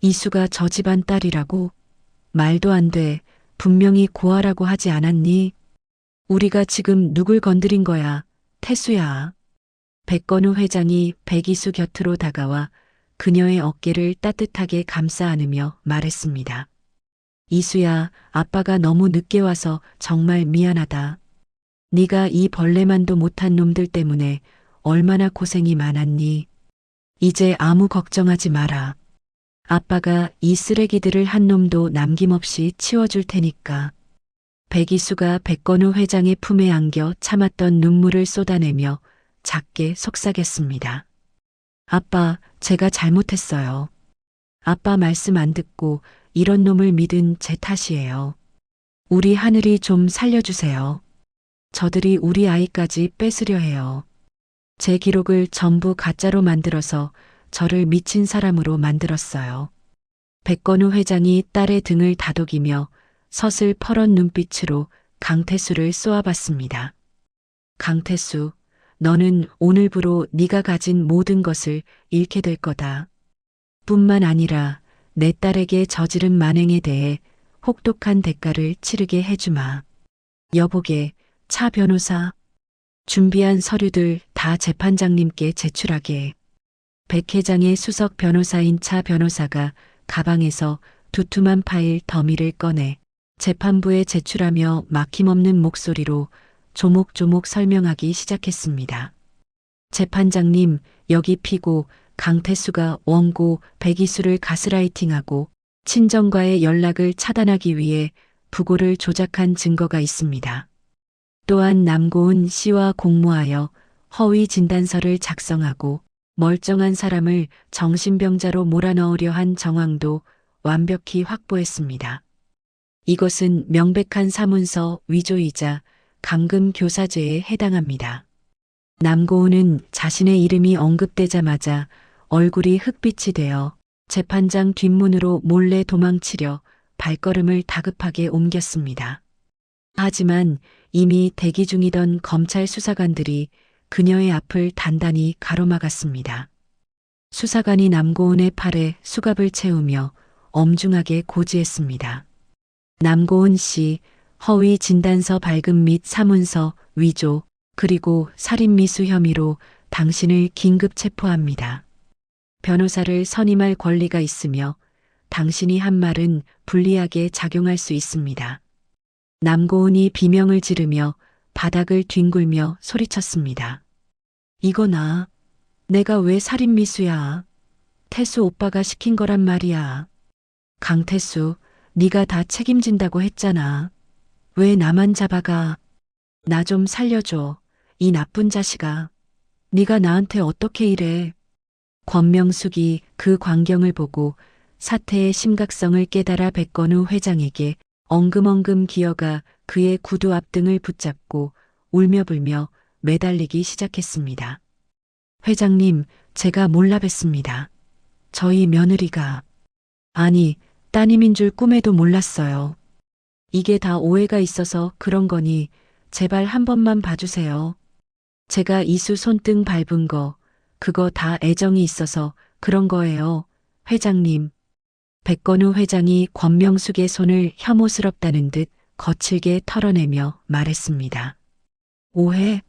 Speaker 2: 이수가 저 집안 딸이라고? 말도 안 돼. 분명히 고아라고 하지 않았니? 우리가 지금 누굴 건드린 거야, 태수야. 백건우 회장이 백이수 곁으로 다가와 그녀의 어깨를 따뜻하게 감싸 안으며 말했습니다. 이수야, 아빠가 너무 늦게 와서 정말 미안하다. 네가 이 벌레만도 못한 놈들 때문에 얼마나 고생이 많았니? 이제 아무 걱정하지 마라. 아빠가 이 쓰레기들을 한 놈도 남김없이 치워줄 테니까. 백이수가 백건우 회장의 품에 안겨 참았던 눈물을 쏟아내며 작게 속삭였습니다. 아빠, 제가 잘못했어요. 아빠 말씀 안 듣고 이런 놈을 믿은 제 탓이에요. 우리 하늘이 좀 살려주세요. 저들이 우리 아이까지 뺏으려 해요. 제 기록을 전부 가짜로 만들어서 저를 미친 사람으로 만들었어요. 백건우 회장이 딸의 등을 다독이며 서슬 퍼런 눈빛으로 강태수를 쏘아봤습니다. 강태수, 너는 오늘부로 네가 가진 모든 것을 잃게 될 거다. 뿐만 아니라 내 딸에게 저지른 만행에 대해 혹독한 대가를 치르게 해주마. 여보게, 차 변호사. 준비한 서류들 다 재판장님께 제출하게. 백 회장의 수석 변호사인 차 변호사가 가방에서 두툼한 파일 더미를 꺼내 재판부에 제출하며 막힘없는 목소리로 조목조목 설명하기 시작했습니다. 재판장님, 여기 피고 강태수가 원고 백이수를 가스라이팅하고 친정과의 연락을 차단하기 위해 부고를 조작한 증거가 있습니다. 또한 남고은 씨와 공모하여 허위 진단서를 작성하고 멀쩡한 사람을 정신병자로 몰아넣으려 한 정황도 완벽히 확보했습니다. 이것은 명백한 사문서 위조이자 감금 교사죄에 해당합니다. 남고은은 자신의 이름이 언급되자마자 얼굴이 흑빛이 되어 재판장 뒷문으로 몰래 도망치려 발걸음을 다급하게 옮겼습니다. 하지만 이미 대기 중이던 검찰 수사관들이 그녀의 앞을 단단히 가로막았습니다. 수사관이 남고은의 팔에 수갑을 채우며 엄중하게 고지했습니다. 남고은 씨, 허위 진단서 발급 및 사문서 위조, 그리고 살인미수 혐의로 당신을 긴급 체포합니다. 변호사를 선임할 권리가 있으며 당신이 한 말은 불리하게 작용할 수 있습니다. 남고은이 비명을 지르며 바닥을 뒹굴며 소리쳤습니다. 이거나, 내가 왜 살인미수야? 태수 오빠가 시킨 거란 말이야. 강태수, 네가 다 책임진다고 했잖아. 왜 나만 잡아가? 나 좀 살려줘. 이 나쁜 자식아. 네가 나한테 어떻게 이래? 권명숙이 그 광경을 보고 사태의 심각성을 깨달아 백건우 회장에게 엉금엉금 기어가 그의 구두 앞등을 붙잡고 울며불며 매달리기 시작했습니다. 회장님, 제가 몰라 뵀습니다. 저희 며느리가, 아니, 따님인 줄 꿈에도 몰랐어요. 이게 다 오해가 있어서 그런 거니 제발 한 번만 봐주세요. 제가 이수 손등 밟은 거, 그거 다 애정이 있어서 그런 거예요. 회장님. 백건우 회장이 권명숙의 손을 혐오스럽다는 듯 거칠게 털어내며 말했습니다. 오해?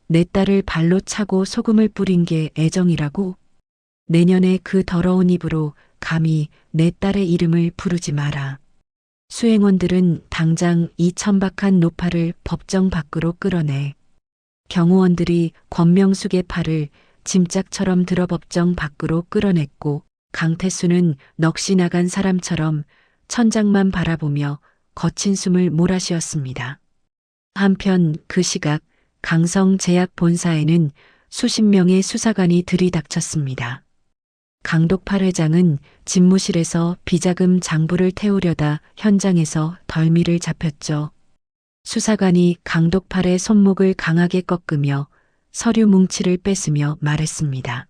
Speaker 2: 내 딸을 발로 차고 소금을 뿌린 게 애정이라고? 내년에 그 더러운 입으로 감히 내 딸의 이름을 부르지 마라. 수행원들은 당장 이 천박한 노파를 법정 밖으로 끌어내. 경호원들이 권명숙의 팔을 짐짝처럼 들어 법정 밖으로 끌어냈고 강태수는 넋이 나간 사람처럼 천장만 바라보며 거친 숨을 몰아쉬었습니다. 한편 그 시각 강성제약 본사에는 수십 명의 수사관이 들이닥쳤습니다. 강독팔 회장은 집무실에서 비자금 장부를 태우려다 현장에서 덜미를 잡혔죠. 수사관이 강독팔의 손목을 강하게 꺾으며 서류 뭉치를 뺏으며 말했습니다.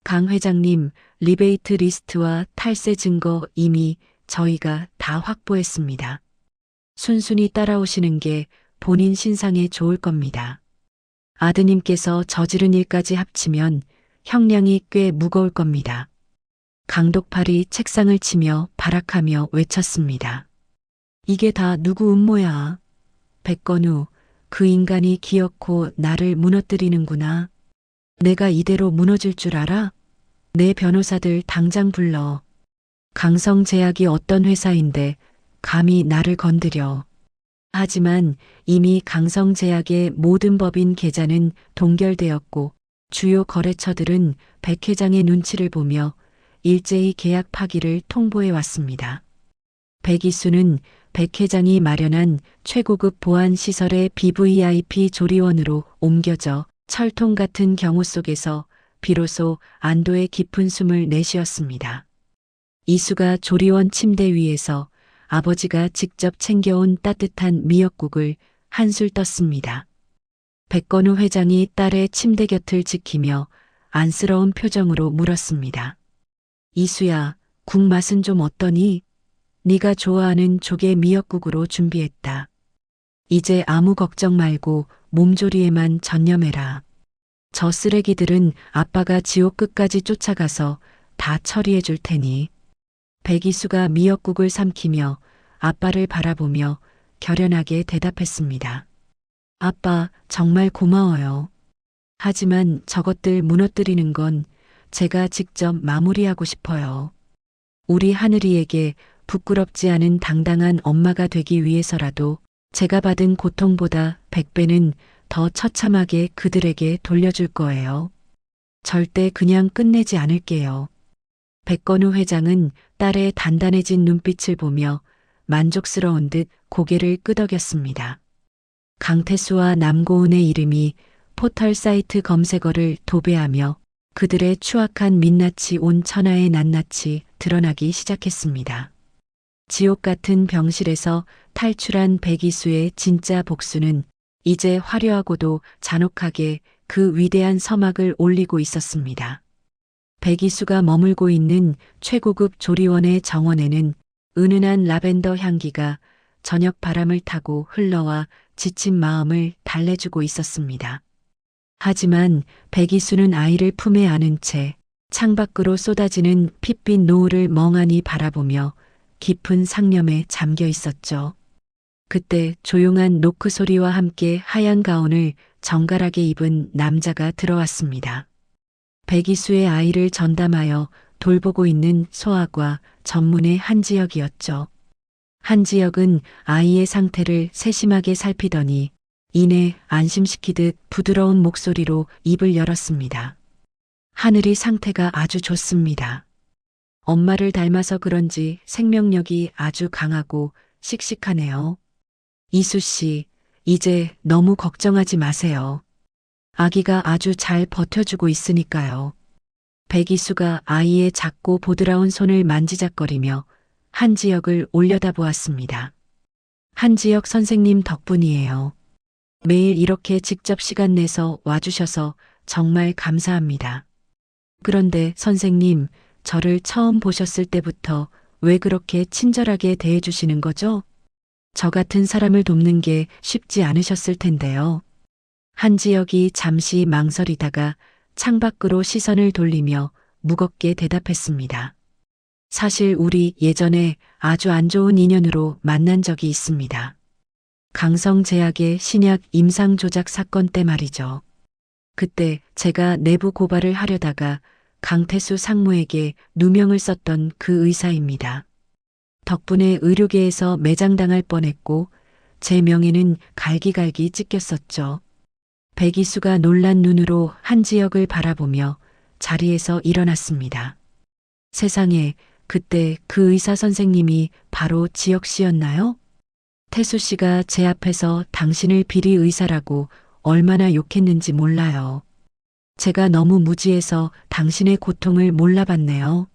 Speaker 2: 강 회장님, 리베이트 리스트와 탈세 증거 이미 저희가 다 확보했습니다. 순순히 따라오시는 게 본인 신상에 좋을 겁니다. 아드님께서 저지른 일까지 합치면 형량이 꽤 무거울 겁니다. 강독팔이 책상을 치며 발악하며 외쳤습니다. 이게 다 누구 음모야. 백건우, 그 인간이 기어코 나를 무너뜨리는구나. 내가 이대로 무너질 줄 알아? 내 변호사들 당장 불러. 강성제약이 어떤 회사인데 감히 나를 건드려. 하지만 이미 강성제약의 모든 법인 계좌는 동결되었고 주요 거래처들은 백 회장의 눈치를 보며 일제히 계약 파기를 통보해 왔습니다. 백이수는 백 회장이 마련한 최고급 보안 시설의 BVIP 조리원으로 옮겨져 철통 같은 경호 속에서 비로소 안도의 깊은 숨을 내쉬었습니다. 이수가 조리원 침대 위에서 아버지가 직접 챙겨온 따뜻한 미역국을 한술 떴습니다. 백건우 회장이 딸의 침대 곁을 지키며 안쓰러운 표정으로 물었습니다. 이수야, 국 맛은 좀 어떠니? 네가 좋아하는 조개 미역국으로 준비했다. 이제 아무 걱정 말고 몸조리에만 전념해라. 저 쓰레기들은 아빠가 지옥 끝까지 쫓아가서 다 처리해 줄 테니. 백이수가 미역국을 삼키며 아빠를 바라보며 결연하게 대답했습니다. 아빠, 정말 고마워요. 하지만 저것들 무너뜨리는 건 제가 직접 마무리하고 싶어요. 우리 하늘이에게 부끄럽지 않은 당당한 엄마가 되기 위해서라도 제가 받은 고통보다 100배는 더 처참하게 그들에게 돌려줄 거예요. 절대 그냥 끝내지 않을게요. 백건우 회장은 딸의 단단해진 눈빛을 보며 만족스러운 듯 고개를 끄덕였습니다. 강태수와 남고은의 이름이 포털 사이트 검색어를 도배하며 그들의 추악한 민낯이 온 천하의 낱낱이 드러나기 시작했습니다. 지옥 같은 병실에서 탈출한 백이수의 진짜 복수는 이제 화려하고도 잔혹하게 그 위대한 서막을 올리고 있었습니다. 백이수가 머물고 있는 최고급 조리원의 정원에는 은은한 라벤더 향기가 저녁 바람을 타고 흘러와 지친 마음을 달래주고 있었습니다. 하지만 백이수는 아이를 품에 안은 채 창밖으로 쏟아지는 핏빛 노을을 멍하니 바라보며 깊은 상념에 잠겨 있었죠. 그때 조용한 노크 소리와 함께 하얀 가운을 정갈하게 입은 남자가 들어왔습니다. 백이수의 아이를 전담하여 돌보고 있는 소아과 전문의 한지혁이었죠. 한지혁은 아이의 상태를 세심하게 살피더니 이내 안심시키듯 부드러운 목소리로 입을 열었습니다. 하늘이 상태가 아주 좋습니다. 엄마를 닮아서 그런지 생명력이 아주 강하고 씩씩하네요. 이수 씨, 이제 너무 걱정하지 마세요. 아기가 아주 잘 버텨주고 있으니까요. 백이수가 아이의 작고 보드라운 손을 만지작거리며 한지혁을 올려다보았습니다. 한지혁 선생님 덕분이에요. 매일 이렇게 직접 시간 내서 와주셔서 정말 감사합니다. 그런데 선생님, 저를 처음 보셨을 때부터 왜 그렇게 친절하게 대해주시는 거죠? 저 같은 사람을 돕는 게 쉽지 않으셨을 텐데요. 한지혁이 잠시 망설이다가 창밖으로 시선을 돌리며 무겁게 대답했습니다. 사실 우리 예전에 아주 안 좋은 인연으로 만난 적이 있습니다. 강성제약의 신약 임상 조작 사건 때 말이죠. 그때 제가 내부 고발을 하려다가 강태수 상무에게 누명을 썼던 그 의사입니다. 덕분에 의료계에서 매장당할 뻔했고 제 명예는 갈기갈기 찢겼었죠. 백이수가 놀란 눈으로 한지혁을 바라보며 자리에서 일어났습니다. 세상에, 그때 그 의사 선생님이 바로 지혁 씨였나요? 태수 씨가 제 앞에서 당신을 비리 의사라고 얼마나 욕했는지 몰라요. 제가 너무 무지해서 당신의 고통을 몰라봤네요.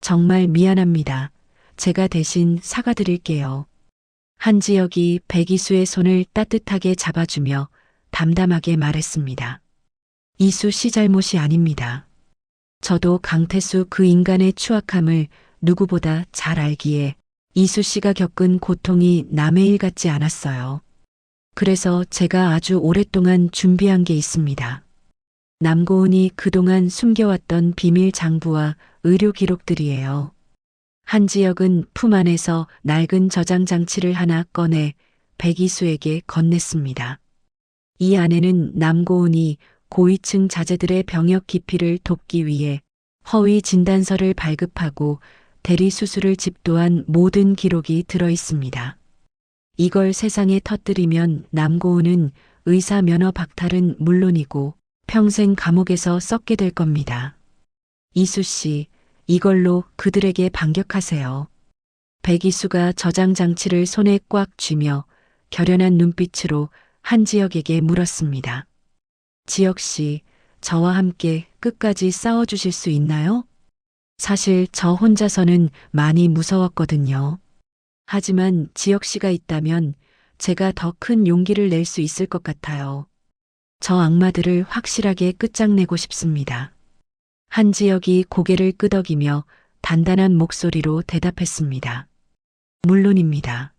Speaker 2: 정말 미안합니다. 제가 대신 사과드릴게요. 한지혁이 백이수의 손을 따뜻하게 잡아주며 담담하게 말했습니다. 이수 씨 잘못이 아닙니다. 저도 강태수 그 인간의 추악함을 누구보다 잘 알기에 이수 씨가 겪은 고통이 남의 일 같지 않았어요. 그래서 제가 아주 오랫동안 준비한 게 있습니다. 남고은이 그동안 숨겨왔던 비밀 장부와 의료 기록들이에요. 한지혁은 품 안에서 낡은 저장 장치를 하나 꺼내 백이수에게 건넸습니다. 이 안에는 남고은이 고위층 자제들의 병역 기피를 돕기 위해 허위 진단서를 발급하고 대리 수술을 집도한 모든 기록이 들어 있습니다. 이걸 세상에 터뜨리면 남고은은 의사 면허 박탈은 물론이고 평생 감옥에서 썩게 될 겁니다. 이수 씨, 이걸로 그들에게 반격하세요. 백이수가 저장 장치를 손에 꽉 쥐며 결연한 눈빛으로 한지혁에게 물었습니다. 지혁 씨, 저와 함께 끝까지 싸워주실 수 있나요? 사실 저 혼자서는 많이 무서웠거든요. 하지만 지혁 씨가 있다면 제가 더 큰 용기를 낼 수 있을 것 같아요. 저 악마들을 확실하게 끝장내고 싶습니다. 한지혁이 고개를 끄덕이며 단단한 목소리로 대답했습니다. 물론입니다.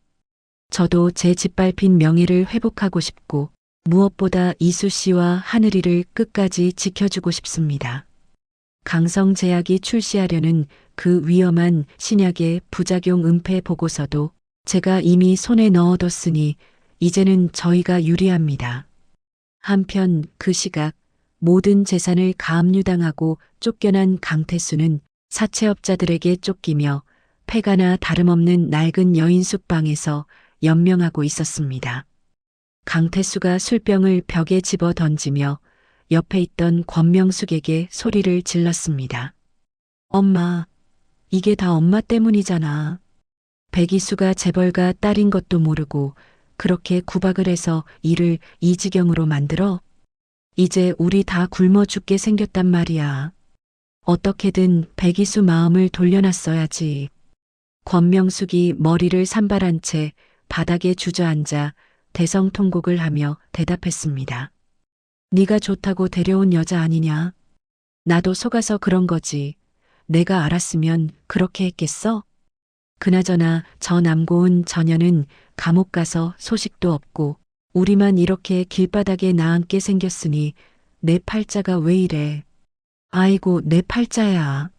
Speaker 2: 저도 제 짓밟힌 명예를 회복하고 싶고 무엇보다 이수 씨와 하늘이를 끝까지 지켜주고 싶습니다. 강성제약이 출시하려는 그 위험한 신약의 부작용 은폐 보고서도 제가 이미 손에 넣어뒀으니 이제는 저희가 유리합니다. 한편 그 시각 모든 재산을 가압류당하고 쫓겨난 강태수는 사채업자들에게 쫓기며 폐가나 다름없는 낡은 여인 숙방에서 연명하고 있었습니다. 강태수가 술병을 벽에 집어 던지며 옆에 있던 권명숙에게 소리를 질렀습니다. 엄마, 이게 다 엄마 때문이잖아. 백이수가 재벌가 딸인 것도 모르고 그렇게 구박을 해서 일을 이 지경으로 만들어? 이제 우리 다 굶어 죽게 생겼단 말이야. 어떻게든 백이수 마음을 돌려놨어야지. 권명숙이 머리를 산발한 채 바닥에 주저앉아 대성통곡을 하며 대답했습니다. 네가 좋다고 데려온 여자 아니냐? 나도 속아서 그런 거지. 내가 알았으면 그렇게 했겠어? 그나저나 저 남고은 처녀는 감옥 가서 소식도 없고 우리만 이렇게 길바닥에 나앉게 생겼으니 내 팔자가 왜 이래? 아이고 내 팔자야.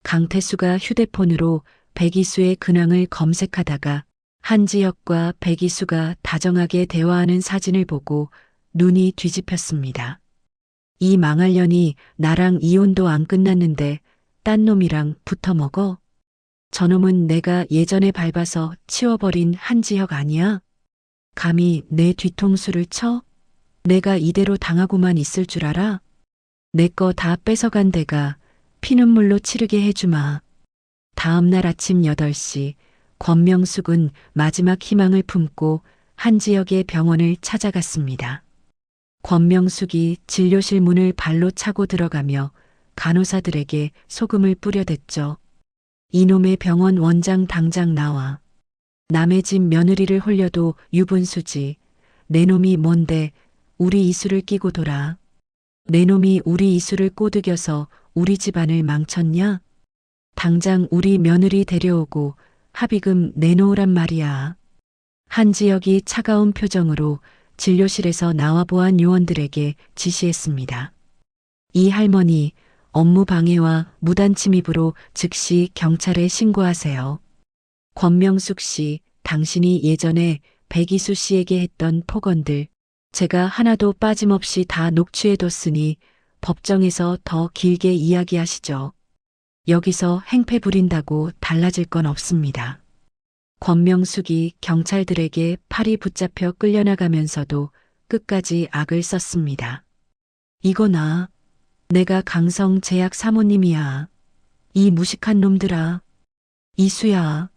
Speaker 2: 강태수가 휴대폰으로 백이수의 근황을 검색하다가 한지혁과 백이수가 다정하게 대화하는 사진을 보고 눈이 뒤집혔습니다. 이 망할 년이 나랑 이혼도 안 끝났는데 딴 놈이랑 붙어 먹어? 저놈은 내가 예전에 밟아서 치워버린 한지혁 아니야? 감히 내 뒤통수를 쳐? 내가 이대로 당하고만 있을 줄 알아? 내 거 다 뺏어간 데가 피눈물로 치르게 해주마. 다음 날 아침 8시 권명숙은 마지막 희망을 품고 한지혁의 병원을 찾아갔습니다. 권명숙이 진료실 문을 발로 차고 들어가며 간호사들에게 소금을 뿌려댔죠. 이놈의 병원 원장 당장 나와. 남의 집 며느리를 홀려도 유분수지. 내 놈이 뭔데 우리 이수를 끼고 돌아. 내 놈이 우리 이수를 꼬드겨서 우리 집안을 망쳤냐? 당장 우리 며느리 데려오고 합의금 내놓으란 말이야. 한지혁이 차가운 표정으로 진료실에서 나와보안 요원들에게 지시했습니다. 이 할머니 업무 방해와 무단 침입으로 즉시 경찰에 신고하세요. 권명숙 씨, 당신이 예전에 백이수 씨에게 했던 폭언들 제가 하나도 빠짐없이 다 녹취해뒀으니 법정에서 더 길게 이야기하시죠. 여기서 행패 부린다고 달라질 건 없습니다. 권명숙이 경찰들에게 팔이 붙잡혀 끌려나가면서도 끝까지 악을 썼습니다. 이거나 내가 강성제약 사모님이야. 이 무식한 놈들아. 이수야,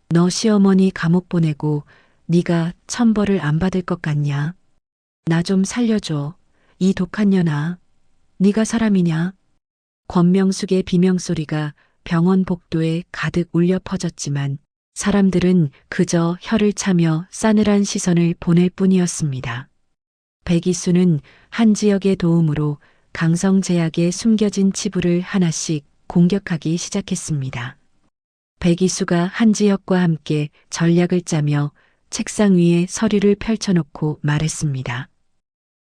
Speaker 2: 너 시어머니 감옥 보내고 네가 천벌을 안 받을 것 같냐? 나 좀 살려줘. 이 독한 년아. 네가 사람이냐? 권명숙의 비명소리가 병원 복도에 가득 울려 퍼졌지만 사람들은 그저 혀를 차며 싸늘한 시선을 보낼 뿐이었습니다. 백이수는 한지혁의 도움으로 강성제약에 숨겨진 치부를 하나씩 공격하기 시작했습니다. 백이수가 한지혁과 함께 전략을 짜며 책상 위에 서류를 펼쳐놓고 말했습니다.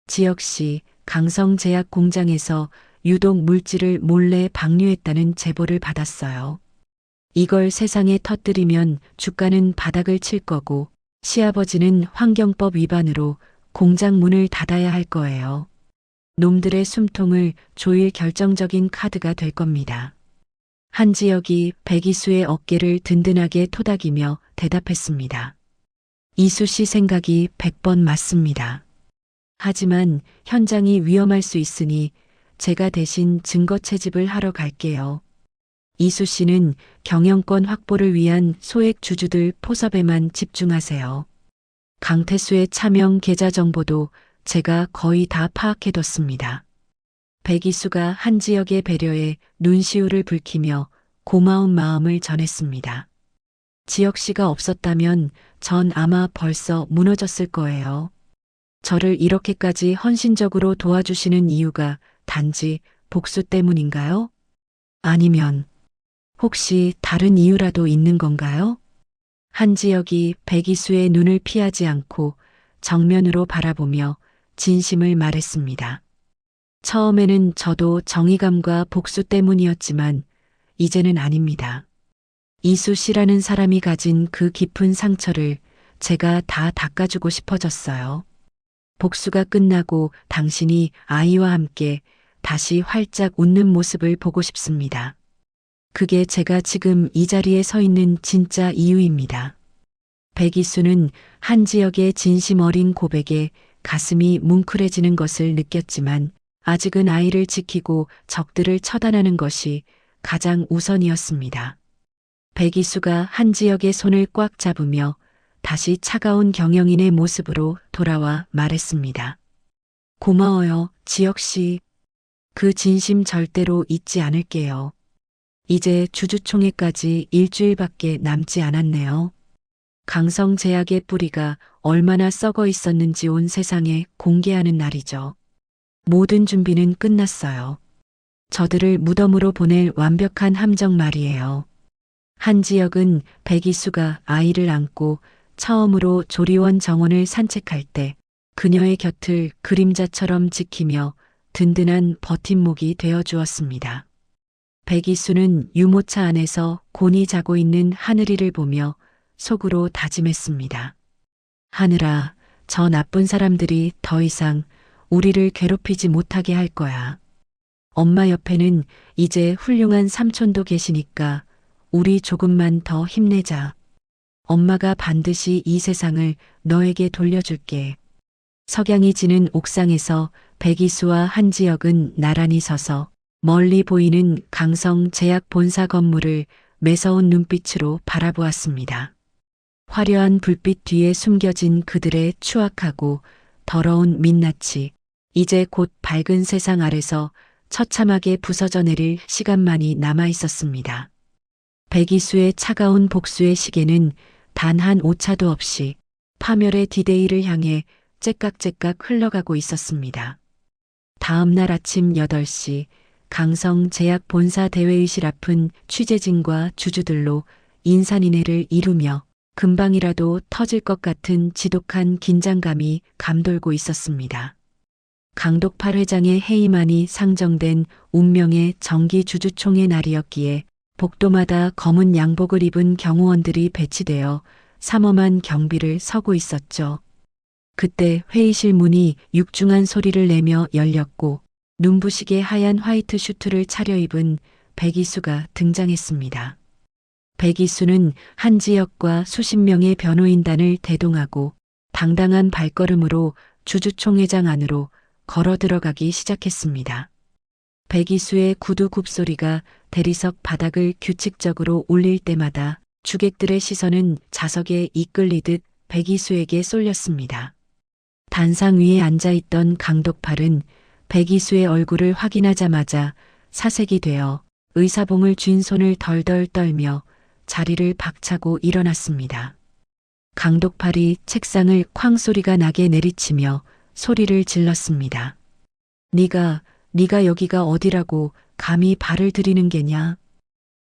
Speaker 2: 지혁 씨, 강성제약 공장에서 유독 물질을 몰래 방류했다는 제보를 받았어요. 이걸 세상에 터뜨리면 주가는 바닥을 칠 거고 시아버지는 환경법 위반으로 공장 문을 닫아야 할 거예요. 놈들의 숨통을 조일 결정적인 카드가 될 겁니다. 한지혁이 백이수의 어깨를 든든하게 토닥이며 대답했습니다. 이수 씨 생각이 100번 맞습니다. 하지만 현장이 위험할 수 있으니 제가 대신 증거 채집을 하러 갈게요. 이수 씨는 경영권 확보를 위한 소액 주주들 포섭에만 집중하세요. 강태수의 차명 계좌 정보도 제가 거의 다 파악해뒀습니다. 백이수가 한지혁의 배려에 눈시울을 붉히며 고마운 마음을 전했습니다. 지혁 씨가 없었다면 전 아마 벌써 무너졌을 거예요. 저를 이렇게까지 헌신적으로 도와주시는 이유가 단지 복수 때문인가요? 아니면 혹시 다른 이유라도 있는 건가요? 한지혁이 백이수의 눈을 피하지 않고 정면으로 바라보며 진심을 말했습니다. 처음에는 저도 정의감과 복수 때문이었지만 이제는 아닙니다. 이수 씨라는 사람이 가진 그 깊은 상처를 제가 다 닦아주고 싶어졌어요. 복수가 끝나고 당신이 아이와 함께 다시 활짝 웃는 모습을 보고 싶습니다. 그게 제가 지금 이 자리에 서 있는 진짜 이유입니다. 백이수는 한지혁의 진심 어린 고백에 가슴이 뭉클해지는 것을 느꼈지만 아직은 아이를 지키고 적들을 처단하는 것이 가장 우선이었습니다. 백이수가 한지혁의 손을 꽉 잡으며 다시 차가운 경영인의 모습으로 돌아와 말했습니다. 고마워요, 지혁 씨. 그 진심 절대로 잊지 않을게요. 이제 주주총회까지 일주일밖에 남지 않았네요. 강성제약의 뿌리가 얼마나 썩어 있었는지 온 세상에 공개하는 날이죠. 모든 준비는 끝났어요. 저들을 무덤으로 보낼 완벽한 함정 말이에요. 한지혁은 백이수가 아이를 안고 처음으로 조리원 정원을 산책할 때 그녀의 곁을 그림자처럼 지키며 든든한 버팀목이 되어 주었습니다. 백이수는 유모차 안에서 곤히 자고 있는 하늘이를 보며 속으로 다짐했습니다. 하늘아, 저 나쁜 사람들이 더 이상 우리를 괴롭히지 못하게 할 거야. 엄마 옆에는 이제 훌륭한 삼촌도 계시니까 우리 조금만 더 힘내자. 엄마가 반드시 이 세상을 너에게 돌려줄게. 석양이 지는 옥상에서 백이수와 한지혁은 나란히 서서 멀리 보이는 강성제약 본사 건물을 매서운 눈빛으로 바라보았습니다. 화려한 불빛 뒤에 숨겨진 그들의 추악하고 더러운 민낯이 이제 곧 밝은 세상 아래서 처참하게 부서져 내릴 시간만이 남아 있었습니다. 백이수의 차가운 복수의 시계는 단 한 오차도 없이 파멸의 디데이를 향해 째깍째깍 흘러가고 있었습니다. 다음 날 아침 8시 강성제약 본사 대회의실 앞은 취재진과 주주들로 인산인해를 이루며 금방이라도 터질 것 같은 지독한 긴장감이 감돌고 있었습니다. 강독팔 회장의 해임안이 상정된 운명의 정기 주주총회 날이었기에 복도마다 검은 양복을 입은 경호원들이 배치되어 삼엄한 경비를 서고 있었죠. 그때 회의실 문이 육중한 소리를 내며 열렸고 눈부시게 하얀 화이트 슈트를 차려입은 백이수가 등장했습니다. 백이수는 한지혁과 수십 명의 변호인단을 대동하고 당당한 발걸음으로 주주총회장 안으로 걸어 들어가기 시작했습니다. 백이수의 구두 굽소리가 대리석 바닥을 규칙적으로 울릴 때마다 주객들의 시선은 자석에 이끌리듯 백이수에게 쏠렸습니다. 단상 위에 앉아있던 강독팔은 백이수의 얼굴을 확인하자마자 사색이 되어 의사봉을 쥔 손을 덜덜 떨며 자리를 박차고 일어났습니다. 강독팔이 책상을 쾅 소리가 나게 내리치며 소리를 질렀습니다. 네가 여기가 어디라고 감히 발을 들이는 게냐?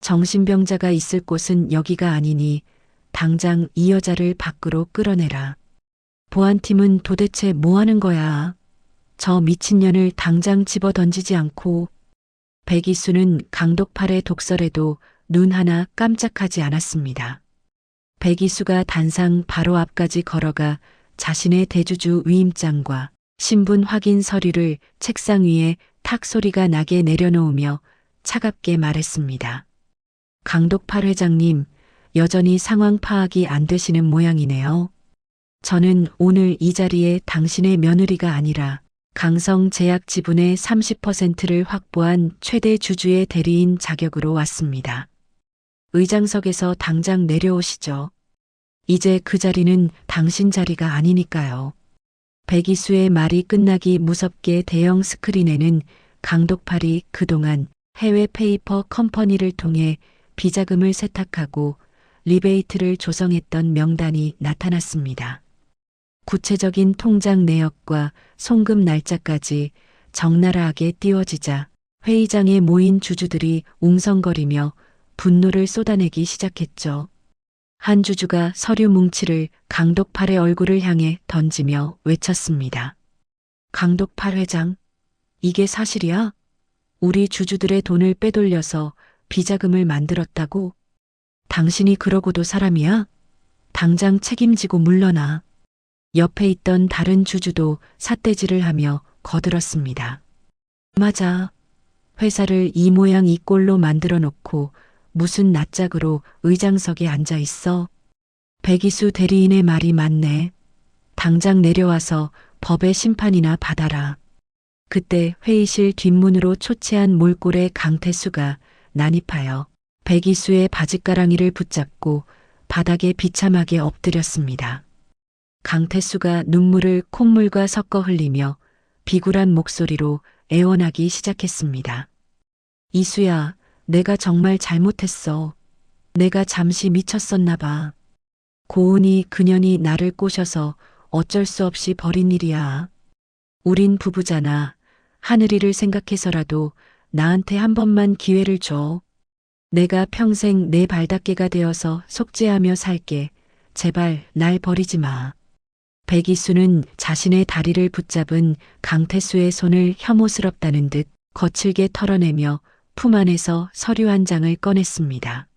Speaker 2: 정신병자가 있을 곳은 여기가 아니니 당장 이 여자를 밖으로 끌어내라. 보안팀은 도대체 뭐 하는 거야? 저 미친년을 당장 집어 던지지 않고. 백이수는 강독팔의 독설에도 눈 하나 깜짝하지 않았습니다. 백이수가 단상 바로 앞까지 걸어가 자신의 대주주 위임장과 신분 확인 서류를 책상 위에 탁 소리가 나게 내려놓으며 차갑게 말했습니다. 강독팔 회장님, 여전히 상황 파악이 안 되시는 모양이네요. 저는 오늘 이 자리에 당신의 며느리가 아니라 강성제약 지분의 30%를 확보한 최대 주주의 대리인 자격으로 왔습니다. 의장석에서 당장 내려오시죠. 이제 그 자리는 당신 자리가 아니니까요. 백이수의 말이 끝나기 무섭게 대형 스크린에는 강독팔이 그동안 해외 페이퍼 컴퍼니를 통해 비자금을 세탁하고 리베이트를 조성했던 명단이 나타났습니다. 구체적인 통장 내역과 송금 날짜까지 적나라하게 띄워지자 회의장에 모인 주주들이 웅성거리며 분노를 쏟아내기 시작했죠. 한 주주가 서류 뭉치를 강독팔의 얼굴을 향해 던지며 외쳤습니다. 강독팔 회장, 이게 사실이야? 우리 주주들의 돈을 빼돌려서 비자금을 만들었다고? 당신이 그러고도 사람이야? 당장 책임지고 물러나. 옆에 있던 다른 주주도 삿대질을 하며 거들었습니다. 맞아. 회사를 이 모양 이 꼴로 만들어 놓고 무슨 낯짝으로 의장석에 앉아 있어. 백이수 대리인의 말이 맞네. 당장 내려와서 법의 심판이나 받아라. 그때 회의실 뒷문으로 초췌한 몰골의 강태수가 난입하여 백이수의 바짓가랑이를 붙잡고 바닥에 비참하게 엎드렸습니다. 강태수가 눈물을 콧물과 섞어 흘리며 비굴한 목소리로 애원하기 시작했습니다. 이수야, 내가 정말 잘못했어. 내가 잠시 미쳤었나 봐. 고은이 그년이 나를 꼬셔서 어쩔 수 없이 벌인 일이야. 우린 부부잖아. 하늘이를 생각해서라도 나한테 한 번만 기회를 줘. 내가 평생 내 발닦개가 되어서 속죄하며 살게. 제발 날 버리지 마. 백이수는 자신의 다리를 붙잡은 강태수의 손을 혐오스럽다는 듯 거칠게 털어내며 품 안에서 서류 한 장을 꺼냈습니다.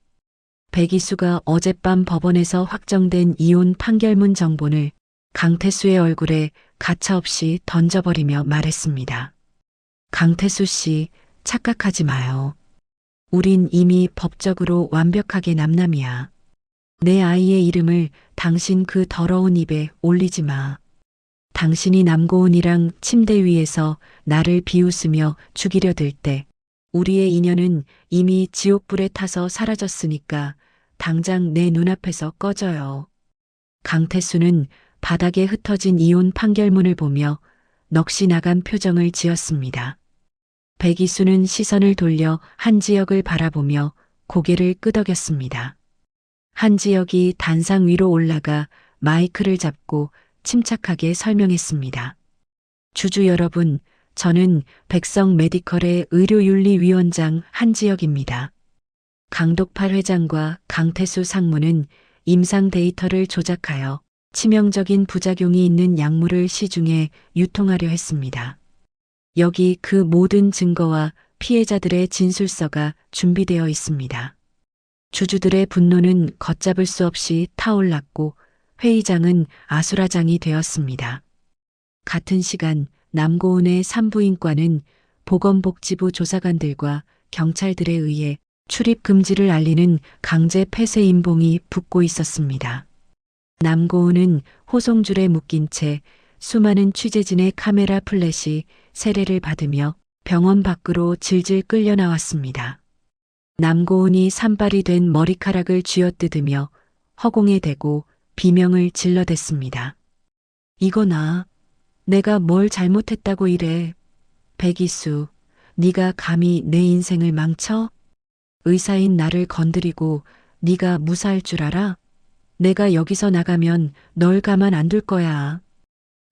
Speaker 2: 백이수가 어젯밤 법원에서 확정된 이혼 판결문 정본을 강태수의 얼굴에 가차없이 던져버리며 말했습니다. 강태수 씨, 착각하지 마요. 우린 이미 법적으로 완벽하게 남남이야. 내 아이의 이름을 당신 그 더러운 입에 올리지 마. 당신이 남고은이랑 침대 위에서 나를 비웃으며 죽이려 들 때 우리의 인연은 이미 지옥불에 타서 사라졌으니까 당장 내 눈앞에서 꺼져요. 강태수는 바닥에 흩어진 이혼 판결문을 보며 넋이 나간 표정을 지었습니다. 백이수는 시선을 돌려 한지혁을 바라보며 고개를 끄덕였습니다. 한지혁이 단상 위로 올라가 마이크를 잡고 침착하게 설명했습니다. 주주 여러분, 저는 백성 메디컬의 의료윤리위원장 한지혁입니다. 강독팔 회장과 강태수 상무는 임상 데이터를 조작하여 치명적인 부작용이 있는 약물을 시중에 유통하려 했습니다. 여기 그 모든 증거와 피해자들의 진술서가 준비되어 있습니다. 주주들의 분노는 걷잡을 수 없이 타올랐고 회의장은 아수라장이 되었습니다. 같은 시간 남고은의 산부인과는 보건복지부 조사관들과 경찰들에 의해 출입 금지를 알리는 강제 폐쇄 임봉이 붙고 있었습니다. 남고은은 호송줄에 묶인 채 수많은 취재진의 카메라 플래시 세례를 받으며 병원 밖으로 질질 끌려 나왔습니다. 남고은이 산발이 된 머리카락을 쥐어뜯으며 허공에 대고 비명을 질러댔습니다. 이거나 내가 뭘 잘못했다고 이래. 백이수, 네가 감히 내 인생을 망쳐? 의사인 나를 건드리고 네가 무사할 줄 알아? 내가 여기서 나가면 널 가만 안 둘 거야.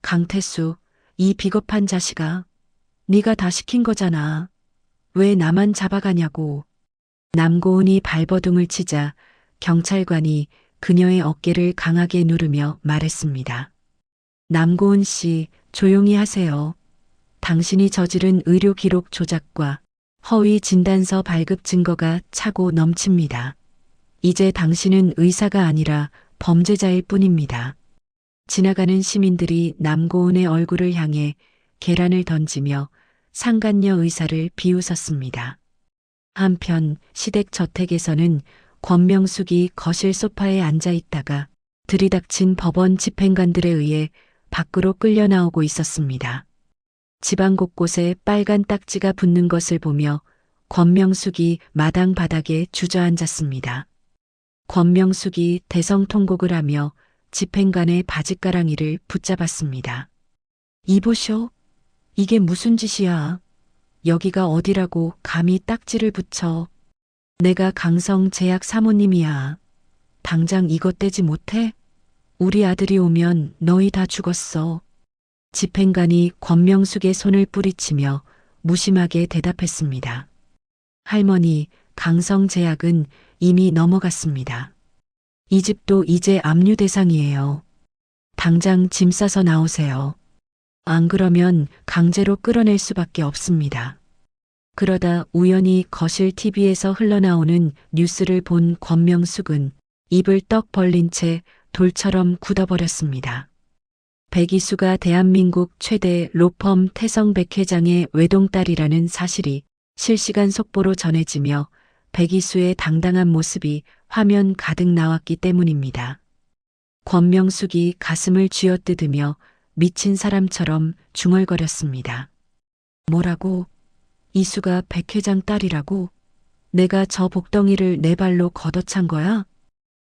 Speaker 2: 강태수, 이 비겁한 자식아. 네가 다 시킨 거잖아. 왜 나만 잡아가냐고. 남고은이 발버둥을 치자 경찰관이 그녀의 어깨를 강하게 누르며 말했습니다. 남고은 씨, 조용히 하세요. 당신이 저지른 의료 기록 조작과 허위 진단서 발급 증거가 차고 넘칩니다. 이제 당신은 의사가 아니라 범죄자일 뿐입니다. 지나가는 시민들이 남고은의 얼굴을 향해 계란을 던지며 상간녀 의사를 비웃었습니다. 한편 시댁 저택에서는 권명숙이 거실 소파에 앉아 있다가 들이닥친 법원 집행관들에 의해 밖으로 끌려 나오고 있었습니다. 집안 곳곳에 빨간 딱지가 붙는 것을 보며 권명숙이 마당 바닥에 주저앉았습니다. 권명숙이 대성통곡을 하며 집행관의 바짓가랑이를 붙잡았습니다. 이보쇼? 이게 무슨 짓이야? 여기가 어디라고 감히 딱지를 붙여? 내가 강성제약 사모님이야. 당장 이것 떼지 못해? 우리 아들이 오면 너희 다 죽었어. 집행관이 권명숙의 손을 뿌리치며 무심하게 대답했습니다. 할머니, 강성제약은 이미 넘어갔습니다. 이 집도 이제 압류 대상이에요. 당장 짐 싸서 나오세요. 안 그러면 강제로 끌어낼 수밖에 없습니다. 그러다 우연히 거실 TV에서 흘러나오는 뉴스를 본 권명숙은 입을 떡 벌린 채 돌처럼 굳어버렸습니다. 백이수가 대한민국 최대 로펌 태성백 회장의 외동딸이라는 사실이 실시간 속보로 전해지며 백이수의 당당한 모습이 화면 가득 나왔기 때문입니다. 권명숙이 가슴을 쥐어뜯으며 미친 사람처럼 중얼거렸습니다. 뭐라고? 이수가 백 회장 딸이라고? 내가 저 복덩이를 내 발로 걷어찬 거야?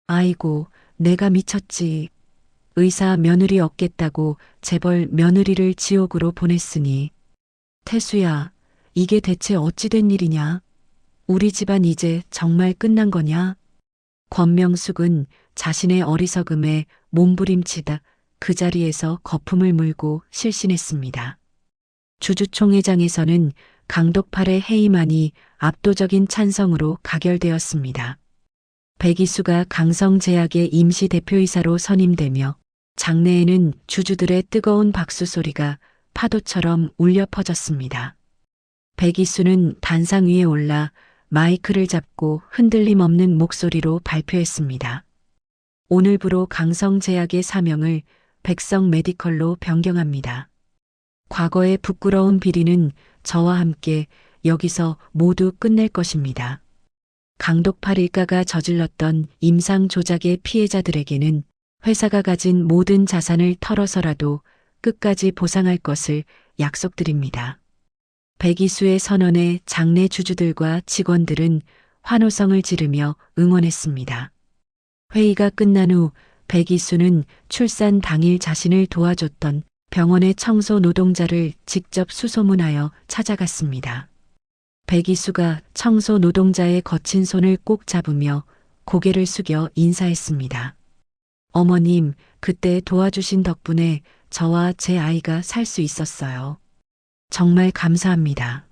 Speaker 2: 아이고, 내가 미쳤지. 의사 며느리 얻겠다고 재벌 며느리를 지옥으로 보냈으니. 태수야, 이게 대체 어찌 된 일이냐? 우리 집안 이제 정말 끝난 거냐? 권명숙은 자신의 어리석음에 몸부림치다 그 자리에서 거품을 물고 실신했습니다. 주주총회장에서는 강독팔의 해임안이 압도적인 찬성으로 가결되었습니다. 백이수가 강성제약의 임시 대표이사로 선임되며 장내에는 주주들의 뜨거운 박수 소리가 파도처럼 울려 퍼졌습니다. 백이수는 단상 위에 올라 마이크를 잡고 흔들림 없는 목소리로 발표했습니다. 오늘부로 강성제약의 사명을 백성 메디컬로 변경합니다. 과거의 부끄러운 비리는 저와 함께 여기서 모두 끝낼 것입니다. 강독팔 일가가 저질렀던 임상 조작의 피해자들에게는 회사가 가진 모든 자산을 털어서라도 끝까지 보상할 것을 약속드립니다. 백이수의 선언에 장내 주주들과 직원들은 환호성을 지르며 응원했습니다. 회의가 끝난 후 백이수는 출산 당일 자신을 도와줬던 병원의 청소 노동자를 직접 수소문하여 찾아갔습니다. 백이수가 청소 노동자의 거친 손을 꼭 잡으며 고개를 숙여 인사했습니다. 어머님, 그때 도와주신 덕분에 저와 제 아이가 살 수 있었어요. 정말 감사합니다.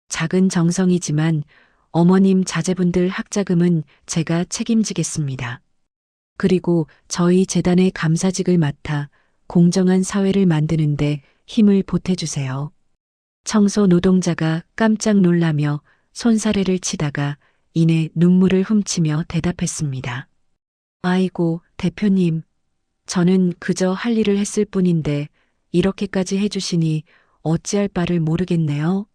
Speaker 2: 작은 정성이지만 어머님 자제분들 학자금은 제가 책임지겠습니다. 그리고 저희 재단의 감사직을 맡아 공정한 사회를 만드는데 힘을 보태주세요. 청소 노동자가 깜짝 놀라며 손사래를 치다가 이내 눈물을 훔치며 대답했습니다. 아이고, 대표님. 저는 그저 할 일을 했을 뿐인데 이렇게까지 해주시니 어찌할 바를 모르겠네요.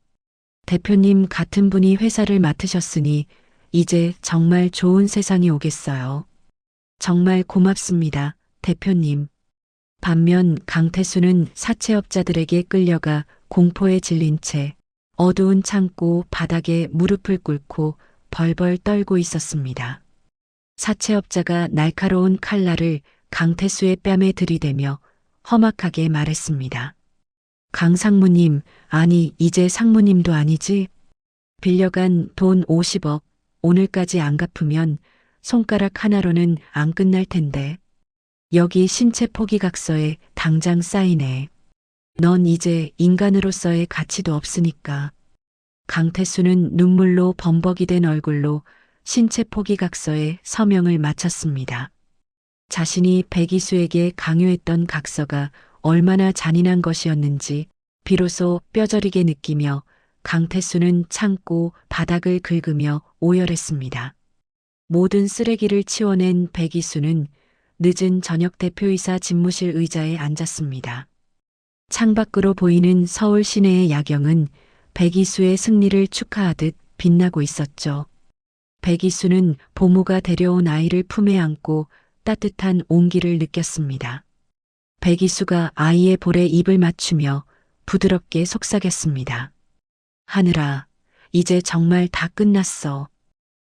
Speaker 2: 대표님 같은 분이 회사를 맡으셨으니 이제 정말 좋은 세상이 오겠어요. 정말 고맙습니다, 대표님. 반면 강태수는 사채업자들에게 끌려가 공포에 질린 채 어두운 창고 바닥에 무릎을 꿇고 벌벌 떨고 있었습니다. 사채업자가 날카로운 칼날을 강태수의 뺨에 들이대며 험악하게 말했습니다. 강 상무님, 아니, 이제 상무님도 아니지? 빌려간 돈 50억, 오늘까지 안 갚으면 손가락 하나로는 안 끝날 텐데. 여기 신체 포기각서에 당장 사인해. 넌 이제 인간으로서의 가치도 없으니까. 강태수는 눈물로 범벅이 된 얼굴로 신체 포기각서에 서명을 마쳤습니다. 자신이 백이수에게 강요했던 각서가 얼마나 잔인한 것이었는지 비로소 뼈저리게 느끼며 강태수는 참고 바닥을 긁으며 오열했습니다. 모든 쓰레기를 치워낸 백이수는 늦은 저녁 대표이사 집무실 의자에 앉았습니다. 창밖으로 보이는 서울 시내의 야경은 백이수의 승리를 축하하듯 빛나고 있었죠. 백이수는 보모가 데려온 아이를 품에 안고 따뜻한 온기를 느꼈습니다. 백이수가 아이의 볼에 입을 맞추며 부드럽게 속삭였습니다. 하늘아, 이제 정말 다 끝났어.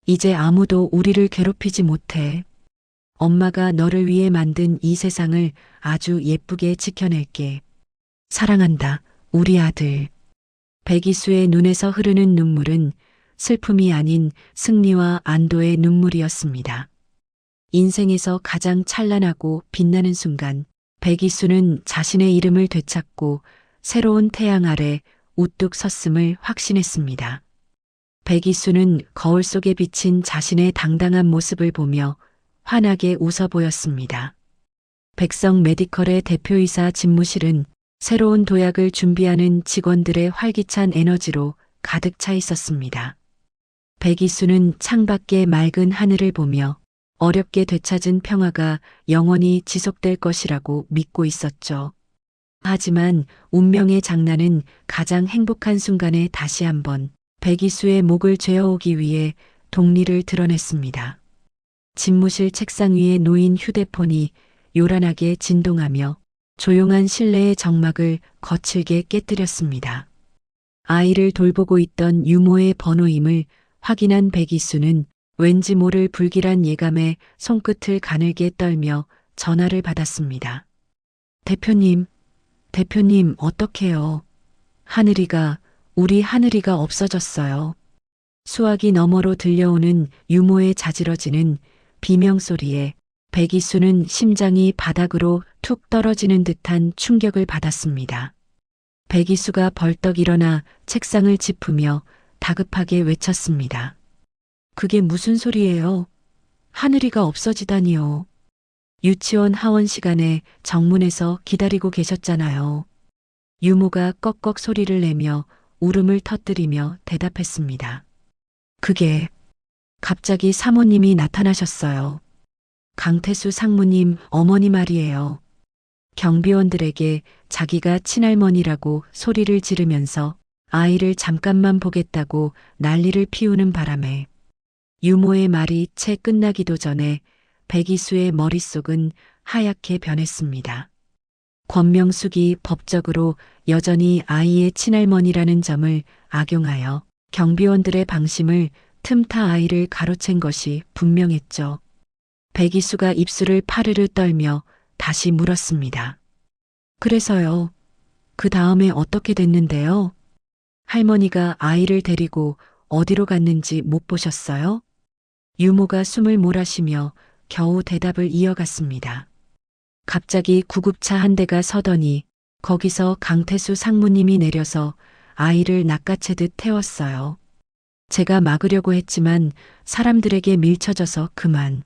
Speaker 2: 이제 아무도 우리를 괴롭히지 못해. 엄마가 너를 위해 만든 이 세상을 아주 예쁘게 지켜낼게. 사랑한다, 우리 아들. 백이수의 눈에서 흐르는 눈물은 슬픔이 아닌 승리와 안도의 눈물이었습니다. 인생에서 가장 찬란하고 빛나는 순간, 백이수는 자신의 이름을 되찾고 새로운 태양 아래 우뚝 섰음을 확신했습니다. 백이수는 거울 속에 비친 자신의 당당한 모습을 보며 환하게 웃어 보였습니다. 백성 메디컬의 대표이사 집무실은 새로운 도약을 준비하는 직원들의 활기찬 에너지로 가득 차 있었습니다. 백이수는 창밖의 맑은 하늘을 보며 어렵게 되찾은 평화가 영원히 지속될 것이라고 믿고 있었죠. 하지만 운명의 장난은 가장 행복한 순간에 다시 한번 백이수의 목을 죄어오기 위해 동리를 드러냈습니다. 집무실 책상 위에 놓인 휴대폰이 요란하게 진동하며 조용한 실내의 정막을 거칠게 깨뜨렸습니다. 아이를 돌보고 있던 유모의 번호임을 확인한 백이수는 왠지 모를 불길한 예감에 손끝을 가늘게 떨며 전화를 받았습니다. 대표님 어떡해요? 우리 하늘이가 없어졌어요. 수화기 너머로 들려오는 유모의 자지러지는 비명소리에 백이수는 심장이 바닥으로 툭 떨어지는 듯한 충격을 받았습니다. 백이수가 벌떡 일어나 책상을 짚으며 다급하게 외쳤습니다. 그게 무슨 소리예요? 하늘이가 없어지다니요. 유치원 하원 시간에 정문에서 기다리고 계셨잖아요. 유모가 꺽꺽 소리를 내며 울음을 터뜨리며 대답했습니다. 그게 갑자기 사모님이 나타나셨어요. 강태수 상무님 어머니 말이에요. 경비원들에게 자기가 친할머니라고 소리를 지르면서 아이를 잠깐만 보겠다고 난리를 피우는 바람에 유모의 말이 채 끝나기도 전에 백이수의 머릿속은 하얗게 변했습니다. 권명숙이 법적으로 여전히 아이의 친할머니라는 점을 악용하여 경비원들의 방심을 틈타 아이를 가로챈 것이 분명했죠. 백이수가 입술을 파르르 떨며 다시 물었습니다. 그래서요. 그 다음에 어떻게 됐는데요? 할머니가 아이를 데리고 어디로 갔는지 못 보셨어요? 유모가 숨을 몰아쉬며 겨우 대답을 이어갔습니다. 갑자기 구급차 한 대가 서더니 거기서 강태수 상무님이 내려서 아이를 낚아채듯 태웠어요. 제가 막으려고 했지만 사람들에게 밀쳐져서 그만.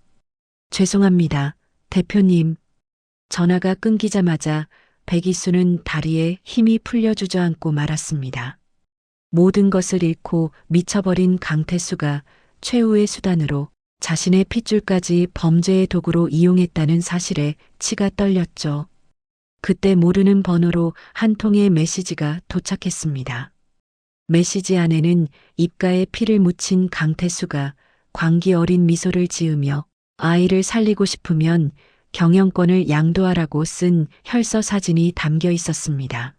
Speaker 2: 죄송합니다, 대표님. 전화가 끊기자마자 백이수는 다리에 힘이 풀려 주저앉고 말았습니다. 모든 것을 잃고 미쳐버린 강태수가 최후의 수단으로 자신의 핏줄까지 범죄의 도구로 이용했다는 사실에 치가 떨렸죠. 그때 모르는 번호로 한 통의 메시지가 도착했습니다. 메시지 안에는 입가에 피를 묻힌 강태수가 광기 어린 미소를 지으며 아이를 살리고 싶으면 경영권을 양도하라고 쓴 혈서 사진이 담겨 있었습니다.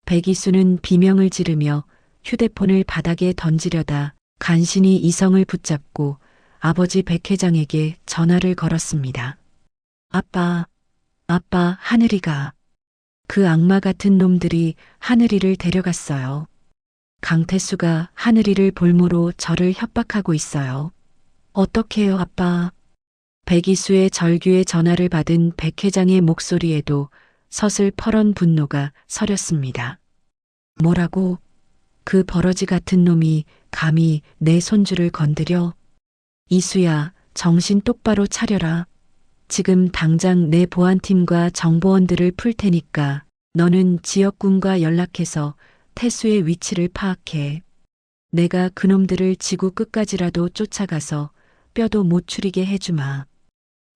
Speaker 2: 백이수는 비명을 지르며 휴대폰을 바닥에 던지려다 간신히 이성을 붙잡고 아버지 백 회장에게 전화를 걸었습니다. 아빠, 하늘이가. 그 악마 같은 놈들이 하늘이를 데려갔어요. 강태수가 하늘이를 볼모로 저를 협박하고 있어요. 어떡해요, 아빠. 백이수의 절규의 전화를 받은 백 회장의 목소리에도 서슬퍼런 분노가 서렸습니다. 뭐라고? 그 버러지 같은 놈이 감히 내 손주를 건드려? 이수야, 정신 똑바로 차려라. 지금 당장 내 보안팀과 정보원들을 풀 테니까 너는 지역군과 연락해서 태수의 위치를 파악해. 내가 그놈들을 지구 끝까지라도 쫓아가서 뼈도 못 추리게 해주마.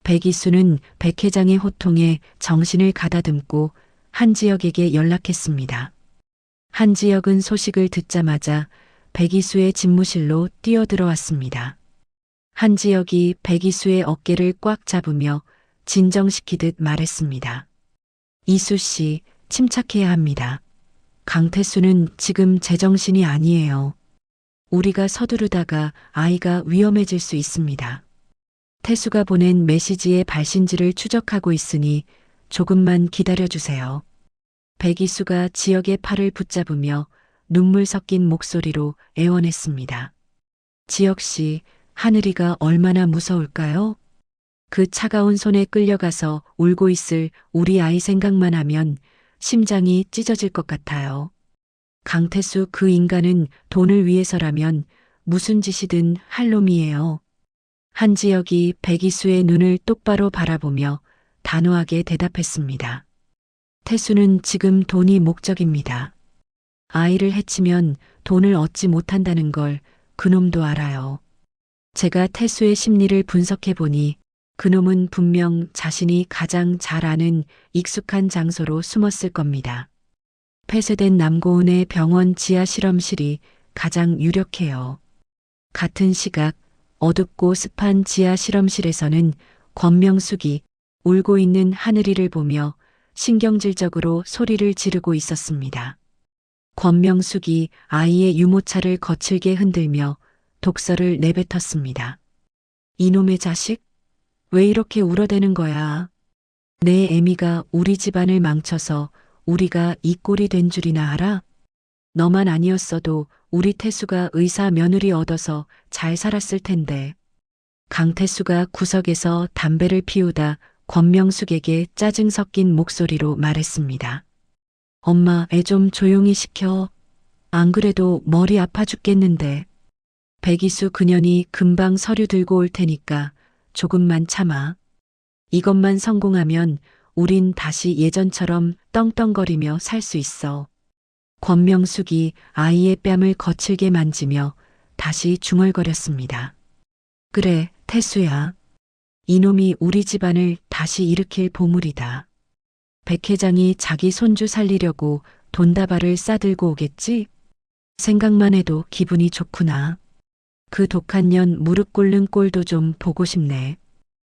Speaker 2: 백이수는 백 회장의 호통에 정신을 가다듬고 한지혁에게 연락했습니다. 한지혁은 소식을 듣자마자 백이수의 집무실로 뛰어들어왔습니다. 한지혁이 백이수의 어깨를 꽉 잡으며 진정시키듯 말했습니다. 이수 씨, 침착해야 합니다. 강태수는 지금 제정신이 아니에요. 우리가 서두르다가 아이가 위험해질 수 있습니다. 태수가 보낸 메시지의 발신지를 추적하고 있으니 조금만 기다려주세요. 백이수가 지역의 팔을 붙잡으며 눈물 섞인 목소리로 애원했습니다. 지역 씨, 하늘이가 얼마나 무서울까요? 그 차가운 손에 끌려가서 울고 있을 우리 아이 생각만 하면 심장이 찢어질 것 같아요. 강태수 그 인간은 돈을 위해서라면 무슨 짓이든 할 놈이에요. 한지혁이 백이수의 눈을 똑바로 바라보며 단호하게 대답했습니다. 태수는 지금 돈이 목적입니다. 아이를 해치면 돈을 얻지 못한다는 걸 그놈도 알아요. 제가 태수의 심리를 분석해 보니 그놈은 분명 자신이 가장 잘 아는 익숙한 장소로 숨었을 겁니다. 폐쇄된 남고은의 병원 지하 실험실이 가장 유력해요. 같은 시각 어둡고 습한 지하 실험실에서는 권명숙이 울고 있는 하늘이를 보며 신경질적으로 소리를 지르고 있었습니다. 권명숙이 아이의 유모차를 거칠게 흔들며 독설을 내뱉었습니다. 이놈의 자식? 왜 이렇게 울어대는 거야? 내 애미가 우리 집안을 망쳐서 우리가 이 꼴이 된 줄이나 알아? 너만 아니었어도 우리 태수가 의사 며느리 얻어서 잘 살았을 텐데. 강태수가 구석에서 담배를 피우다 권명숙에게 짜증 섞인 목소리로 말했습니다. 엄마, 애 좀 조용히 시켜. 안 그래도 머리 아파 죽겠는데. 백이수 그년이 금방 서류 들고 올 테니까 조금만 참아. 이것만 성공하면 우린 다시 예전처럼 떵떵거리며 살 수 있어. 권명숙이 아이의 뺨을 거칠게 만지며 다시 중얼거렸습니다. 그래, 태수야. 이놈이 우리 집안을 다시 일으킬 보물이다. 백 회장이 자기 손주 살리려고 돈다발을 싸들고 오겠지? 생각만 해도 기분이 좋구나. 그 독한 년 무릎 꿇는 꼴도 좀 보고 싶네.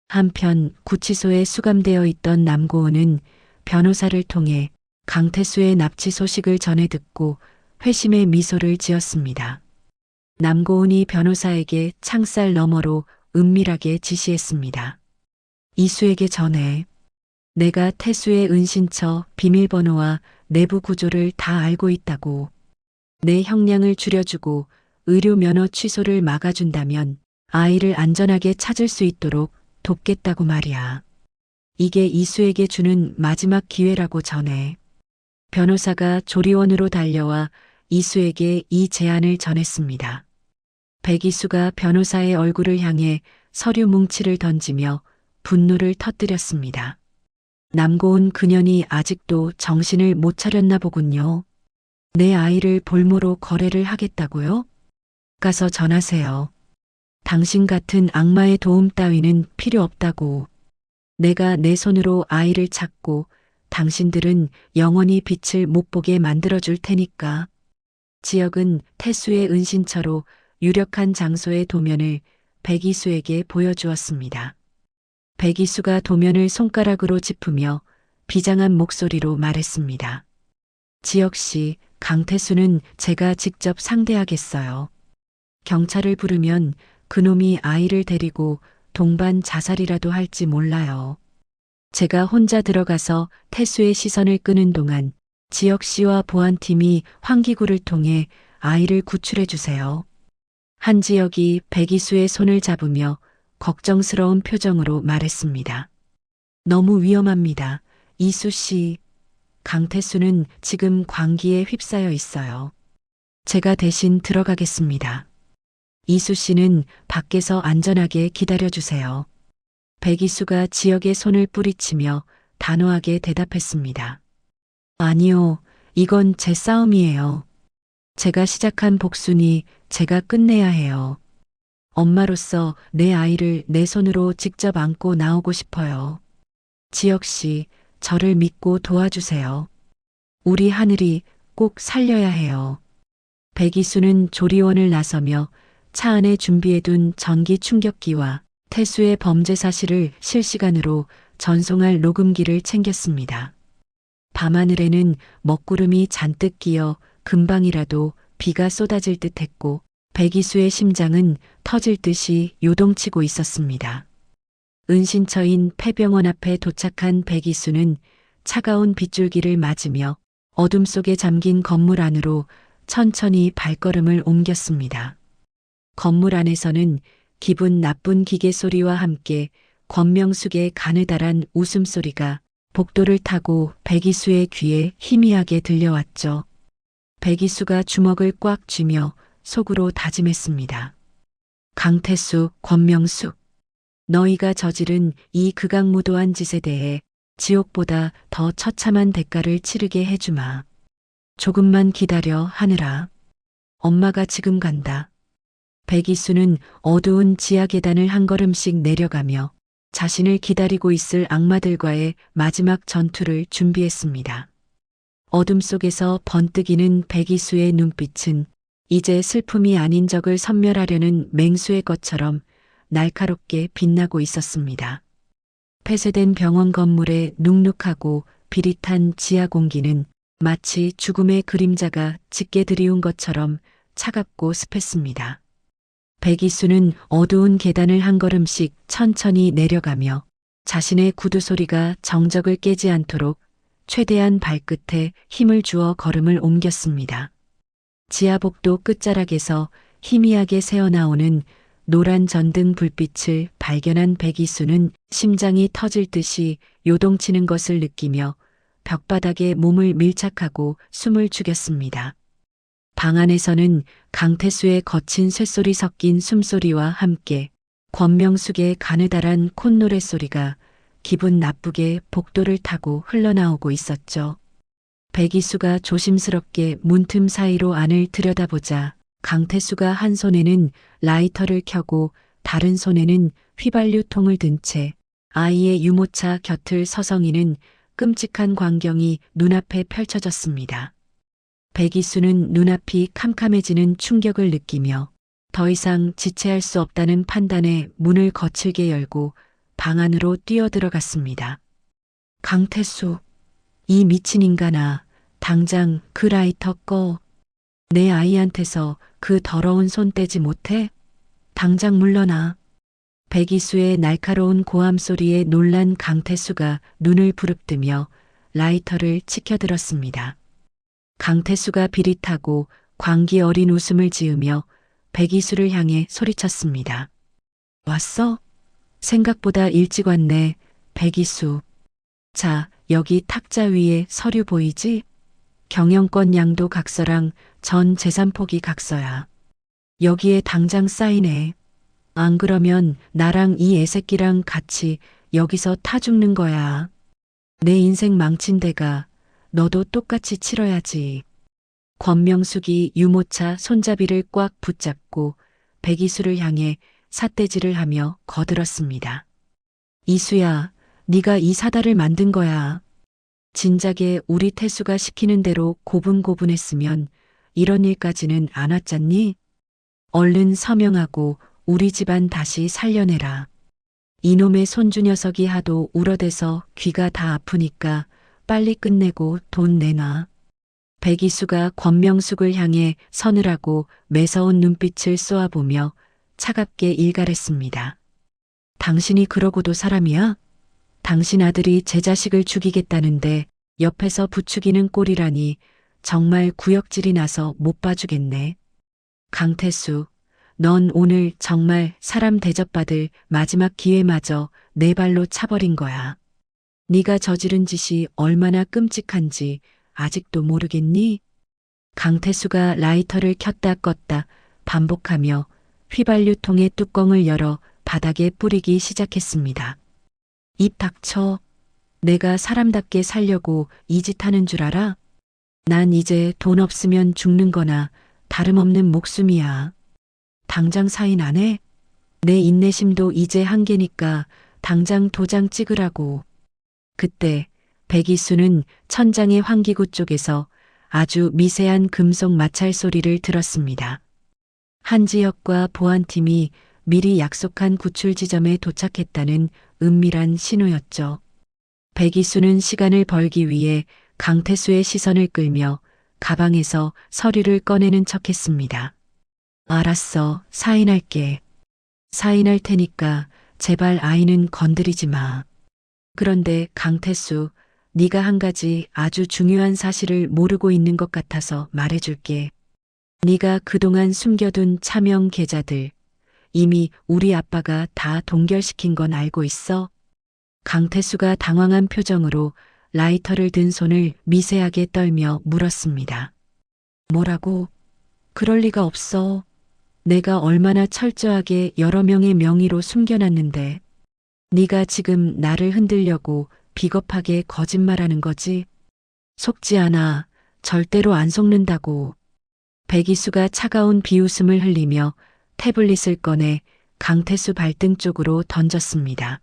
Speaker 2: 한편 구치소에 수감되어 있던 남고은은 변호사를 통해 강태수의 납치 소식을 전해 듣고 회심의 미소를 지었습니다. 남고은이 변호사에게 창살 너머로 은밀하게 지시했습니다. 이수에게 전해. 내가 태수의 은신처 비밀번호와 내부 구조를 다 알고 있다고. 내 형량을 줄여주고 의료 면허 취소를 막아준다면 아이를 안전하게 찾을 수 있도록 돕겠다고 말이야. 이게 이수에게 주는 마지막 기회라고 전해. 변호사가 조리원으로 달려와 이수에게 이 제안을 전했습니다. 백이수가 변호사의 얼굴을 향해 서류 뭉치를 던지며 분노를 터뜨렸습니다. 남고은 그년이 아직도 정신을 못 차렸나 보군요. 내 아이를 볼모로 거래를 하겠다고요? 가서 전하세요. 당신 같은 악마의 도움 따위는 필요 없다고. 내가 내 손으로 아이를 찾고 당신들은 영원히 빛을 못 보게 만들어줄 테니까. 지역은 태수의 은신처로 유력한 장소의 도면을 백이수에게 보여주었습니다. 백이수가 도면을 손가락으로 짚으며 비장한 목소리로 말했습니다. 지역 씨, 강태수는 제가 직접 상대하겠어요. 경찰을 부르면 그놈이 아이를 데리고 동반 자살이라도 할지 몰라요. 제가 혼자 들어가서 태수의 시선을 끄는 동안 지혁 씨와 보안팀이 환기구를 통해 아이를 구출해 주세요. 한지혁이 백이수의 손을 잡으며 걱정스러운 표정으로 말했습니다. 너무 위험합니다. 이수 씨. 강태수는 지금 광기에 휩싸여 있어요. 제가 대신 들어가겠습니다. 이수 씨는 밖에서 안전하게 기다려주세요. 백이수가 지혁의 손을 뿌리치며 단호하게 대답했습니다. 아니요, 이건 제 싸움이에요. 제가 시작한 복순이 제가 끝내야 해요. 엄마로서 내 아이를 내 손으로 직접 안고 나오고 싶어요. 지혁 씨, 저를 믿고 도와주세요. 우리 하늘이 꼭 살려야 해요. 백이수는 조리원을 나서며 차 안에 준비해둔 전기 충격기와 태수의 범죄 사실을 실시간으로 전송할 녹음기를 챙겼습니다. 밤하늘에는 먹구름이 잔뜩 끼어 금방이라도 비가 쏟아질 듯했고 백이수의 심장은 터질 듯이 요동치고 있었습니다. 은신처인 폐병원 앞에 도착한 백이수는 차가운 빗줄기를 맞으며 어둠 속에 잠긴 건물 안으로 천천히 발걸음을 옮겼습니다. 건물 안에서는 기분 나쁜 기계 소리와 함께 권명숙의 가느다란 웃음소리가 복도를 타고 백이수의 귀에 희미하게 들려왔죠. 백이수가 주먹을 꽉 쥐며 속으로 다짐했습니다. 강태수, 권명숙, 너희가 저지른 이 극악무도한 짓에 대해 지옥보다 더 처참한 대가를 치르게 해주마. 조금만 기다려 하느라. 엄마가 지금 간다. 백이수는 어두운 지하 계단을 한 걸음씩 내려가며 자신을 기다리고 있을 악마들과의 마지막 전투를 준비했습니다. 어둠 속에서 번뜩이는 백이수의 눈빛은 이제 슬픔이 아닌 적을 섬멸하려는 맹수의 것처럼 날카롭게 빛나고 있었습니다. 폐쇄된 병원 건물의 눅눅하고 비릿한 지하 공기는 마치 죽음의 그림자가 짙게 들이운 것처럼 차갑고 습했습니다. 백이수는 어두운 계단을 한 걸음씩 천천히 내려가며 자신의 구두 소리가 정적을 깨지 않도록 최대한 발끝에 힘을 주어 걸음을 옮겼습니다. 지하복도 끝자락에서 희미하게 새어나오는 노란 전등 불빛을 발견한 백이수는 심장이 터질 듯이 요동치는 것을 느끼며 벽바닥에 몸을 밀착하고 숨을 죽였습니다. 방 안에서는 강태수의 거친 쇳소리 섞인 숨소리와 함께 권명숙의 가느다란 콧노래 소리가 기분 나쁘게 복도를 타고 흘러나오고 있었죠. 백이수가 조심스럽게 문틈 사이로 안을 들여다보자 강태수가 한 손에는 라이터를 켜고 다른 손에는 휘발유통을 든 채 아이의 유모차 곁을 서성이는 끔찍한 광경이 눈앞에 펼쳐졌습니다. 백이수는 눈앞이 캄캄해지는 충격을 느끼며 더 이상 지체할 수 없다는 판단에 문을 거칠게 열고 방 안으로 뛰어들어갔습니다. 강태수, 이 미친 인간아, 당장 그 라이터 꺼. 내 아이한테서 그 더러운 손 떼지 못해? 당장 물러나. 백이수의 날카로운 고함 소리에 놀란 강태수가 눈을 부릅뜨며 라이터를 치켜들었습니다. 강태수가 비릿하고 광기 어린 웃음을 지으며 백이수를 향해 소리쳤습니다. 왔어? 생각보다 일찍 왔네, 백이수. 자, 여기 탁자 위에 서류 보이지? 경영권 양도 각서랑 전 재산 포기 각서야. 여기에 당장 사인해. 안 그러면 나랑 이 애새끼랑 같이 여기서 타 죽는 거야. 내 인생 망친 데가 너도 똑같이 치러야지. 권명숙이 유모차 손잡이를 꽉 붙잡고 백이수를 향해 삿대질을 하며 거들었습니다. 이수야, 네가 이 사달을 만든 거야. 진작에 우리 태수가 시키는 대로 고분고분했으면 이런 일까지는 안 왔잖니? 얼른 서명하고 우리 집안 다시 살려내라. 이놈의 손주 녀석이 하도 울어대서 귀가 다 아프니까 빨리 끝내고 돈 내놔. 백이수가 권명숙을 향해 서늘하고 매서운 눈빛을 쏘아보며 차갑게 일갈했습니다. 당신이 그러고도 사람이야? 당신 아들이 제 자식을 죽이겠다는데 옆에서 부추기는 꼴이라니 정말 구역질이 나서 못 봐주겠네. 강태수, 넌 오늘 정말 사람 대접받을 마지막 기회마저 내 발로 차버린 거야. 네가 저지른 짓이 얼마나 끔찍한지 아직도 모르겠니? 강태수가 라이터를 켰다 껐다 반복하며 휘발유통의 뚜껑을 열어 바닥에 뿌리기 시작했습니다. 입 닥쳐. 내가 사람답게 살려고 이 짓 하는 줄 알아? 난 이제 돈 없으면 죽는 거나 다름없는 목숨이야. 당장 사인 안 해? 내 인내심도 이제 한계니까 당장 도장 찍으라고. 그때 백이수는 천장의 환기구 쪽에서 아주 미세한 금속 마찰 소리를 들었습니다. 한지혁과 보안팀이 미리 약속한 구출 지점에 도착했다는 은밀한 신호였죠. 백이수는 시간을 벌기 위해 강태수의 시선을 끌며 가방에서 서류를 꺼내는 척했습니다. 알았어, 사인할게. 사인할 테니까 제발 아이는 건드리지 마. 그런데 강태수, 네가 한 가지 아주 중요한 사실을 모르고 있는 것 같아서 말해줄게. 네가 그동안 숨겨둔 차명 계좌들 이미 우리 아빠가 다 동결시킨 건 알고 있어? 강태수가 당황한 표정으로 라이터를 든 손을 미세하게 떨며 물었습니다. 뭐라고? 그럴 리가 없어. 내가 얼마나 철저하게 여러 명의 명의로 숨겨놨는데 네가 지금 나를 흔들려고 비겁하게 거짓말하는 거지? 속지 않아. 절대로 안 속는다고. 백이수가 차가운 비웃음을 흘리며 태블릿을 꺼내 강태수 발등 쪽으로 던졌습니다.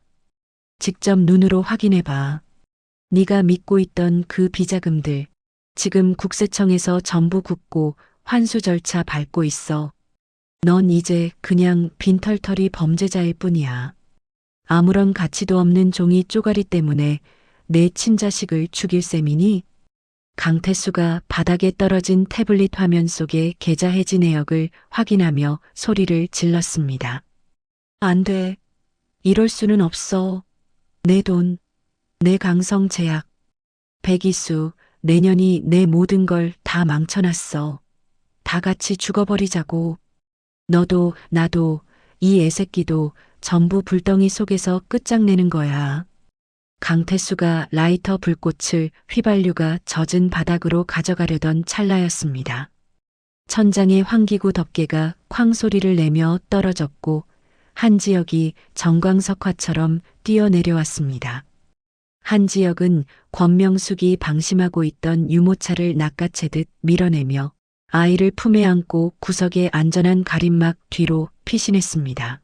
Speaker 2: 직접 눈으로 확인해봐. 네가 믿고 있던 그 비자금들 지금 국세청에서 전부 굽고 환수 절차 밟고 있어. 넌 이제 그냥 빈털터리 범죄자일 뿐이야. 아무런 가치도 없는 종이 쪼가리 때문에 내 친자식을 죽일 셈이니? 강태수가 바닥에 떨어진 태블릿 화면 속의 계좌 해지 내역을 확인하며 소리를 질렀습니다. 안 돼. 이럴 수는 없어. 내 돈, 내 강성 제약. 백이수, 내년이 내 모든 걸 다 망쳐놨어. 다 같이 죽어버리자고. 너도 나도 이 애새끼도 전부 불덩이 속에서 끝장내는 거야. 강태수가 라이터 불꽃을 휘발유가 젖은 바닥으로 가져가려던 찰나였습니다. 천장의 환기구 덮개가 쾅 소리를 내며 떨어졌고 한지혁이 정광석화처럼 뛰어내려왔습니다. 한지혁은 권명숙이 방심하고 있던 유모차를 낚아채듯 밀어내며 아이를 품에 안고 구석의 안전한 가림막 뒤로 피신했습니다.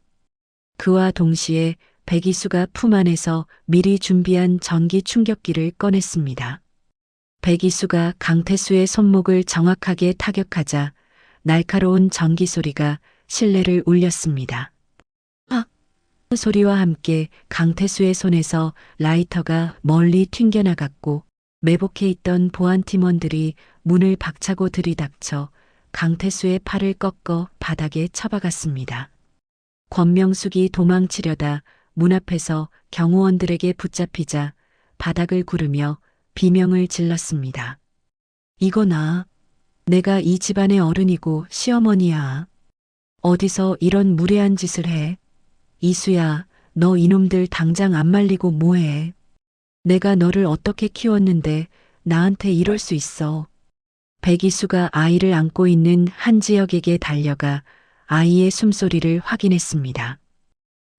Speaker 2: 그와 동시에 백이수가 품 안에서 미리 준비한 전기 충격기를 꺼냈습니다. 백이수가 강태수의 손목을 정확하게 타격하자 날카로운 전기 소리가 실내를 울렸습니다. 아! 소리와 함께 강태수의 손에서 라이터가 멀리 튕겨나갔고 매복해 있던 보안팀원들이 문을 박차고 들이닥쳐 강태수의 팔을 꺾어 바닥에 처박았습니다. 권명숙이 도망치려다 문 앞에서 경호원들에게 붙잡히자 바닥을 구르며 비명을 질렀습니다. 이거나, 내가 이 집안의 어른이고 시어머니야. 어디서 이런 무례한 짓을 해? 이수야, 너 이놈들 당장 안 말리고 뭐해? 내가 너를 어떻게 키웠는데 나한테 이럴 수 있어. 백이수가 아이를 안고 있는 한지혁에게 달려가 아이의 숨소리를 확인했습니다.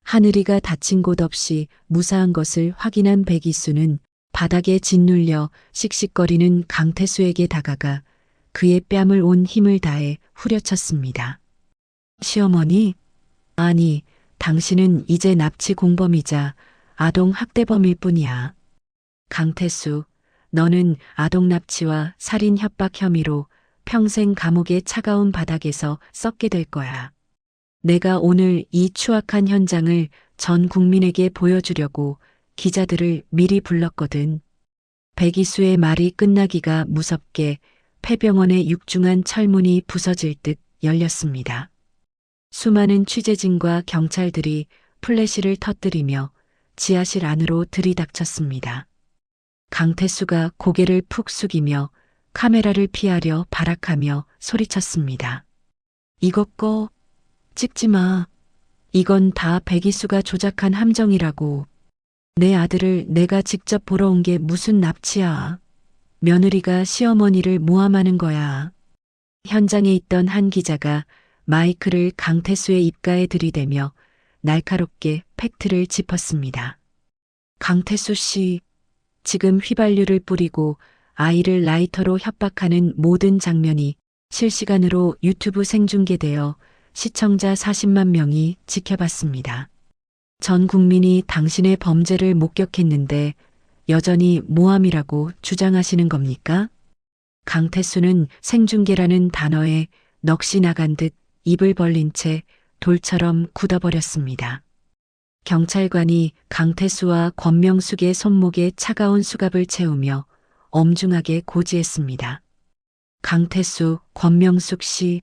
Speaker 2: 하늘이가 다친 곳 없이 무사한 것을 확인한 백이수는 바닥에 짓눌려 씩씩거리는 강태수에게 다가가 그의 뺨을 온 힘을 다해 후려쳤습니다. 시어머니? 아니, 당신은 이제 납치 공범이자 아동 학대범일 뿐이야. 강태수, 너는 아동 납치와 살인 협박 혐의로 평생 감옥의 차가운 바닥에서 썩게 될 거야. 내가 오늘 이 추악한 현장을 전 국민에게 보여주려고 기자들을 미리 불렀거든. 백이수의 말이 끝나기가 무섭게 폐병원의 육중한 철문이 부서질 듯 열렸습니다. 수많은 취재진과 경찰들이 플래시를 터뜨리며 지하실 안으로 들이닥쳤습니다. 강태수가 고개를 푹 숙이며 카메라를 피하려 발악하며 소리쳤습니다. 이것 꺼. 찍지 마. 이건 다 백이수가 조작한 함정이라고. 내 아들을 내가 직접 보러 온 게 무슨 납치야. 며느리가 시어머니를 모함하는 거야. 현장에 있던 한 기자가 마이크를 강태수의 입가에 들이대며 날카롭게 팩트를 짚었습니다. 강태수 씨, 지금 휘발유를 뿌리고 아이를 라이터로 협박하는 모든 장면이 실시간으로 유튜브 생중계되어 시청자 40만 명이 지켜봤습니다. 전 국민이 당신의 범죄를 목격했는데 여전히 모함이라고 주장하시는 겁니까? 강태수는 생중계라는 단어에 넋이 나간 듯 입을 벌린 채 돌처럼 굳어버렸습니다. 경찰관이 강태수와 권명숙의 손목에 차가운 수갑을 채우며 엄중하게 고지했습니다. 강태수, 권명숙 씨,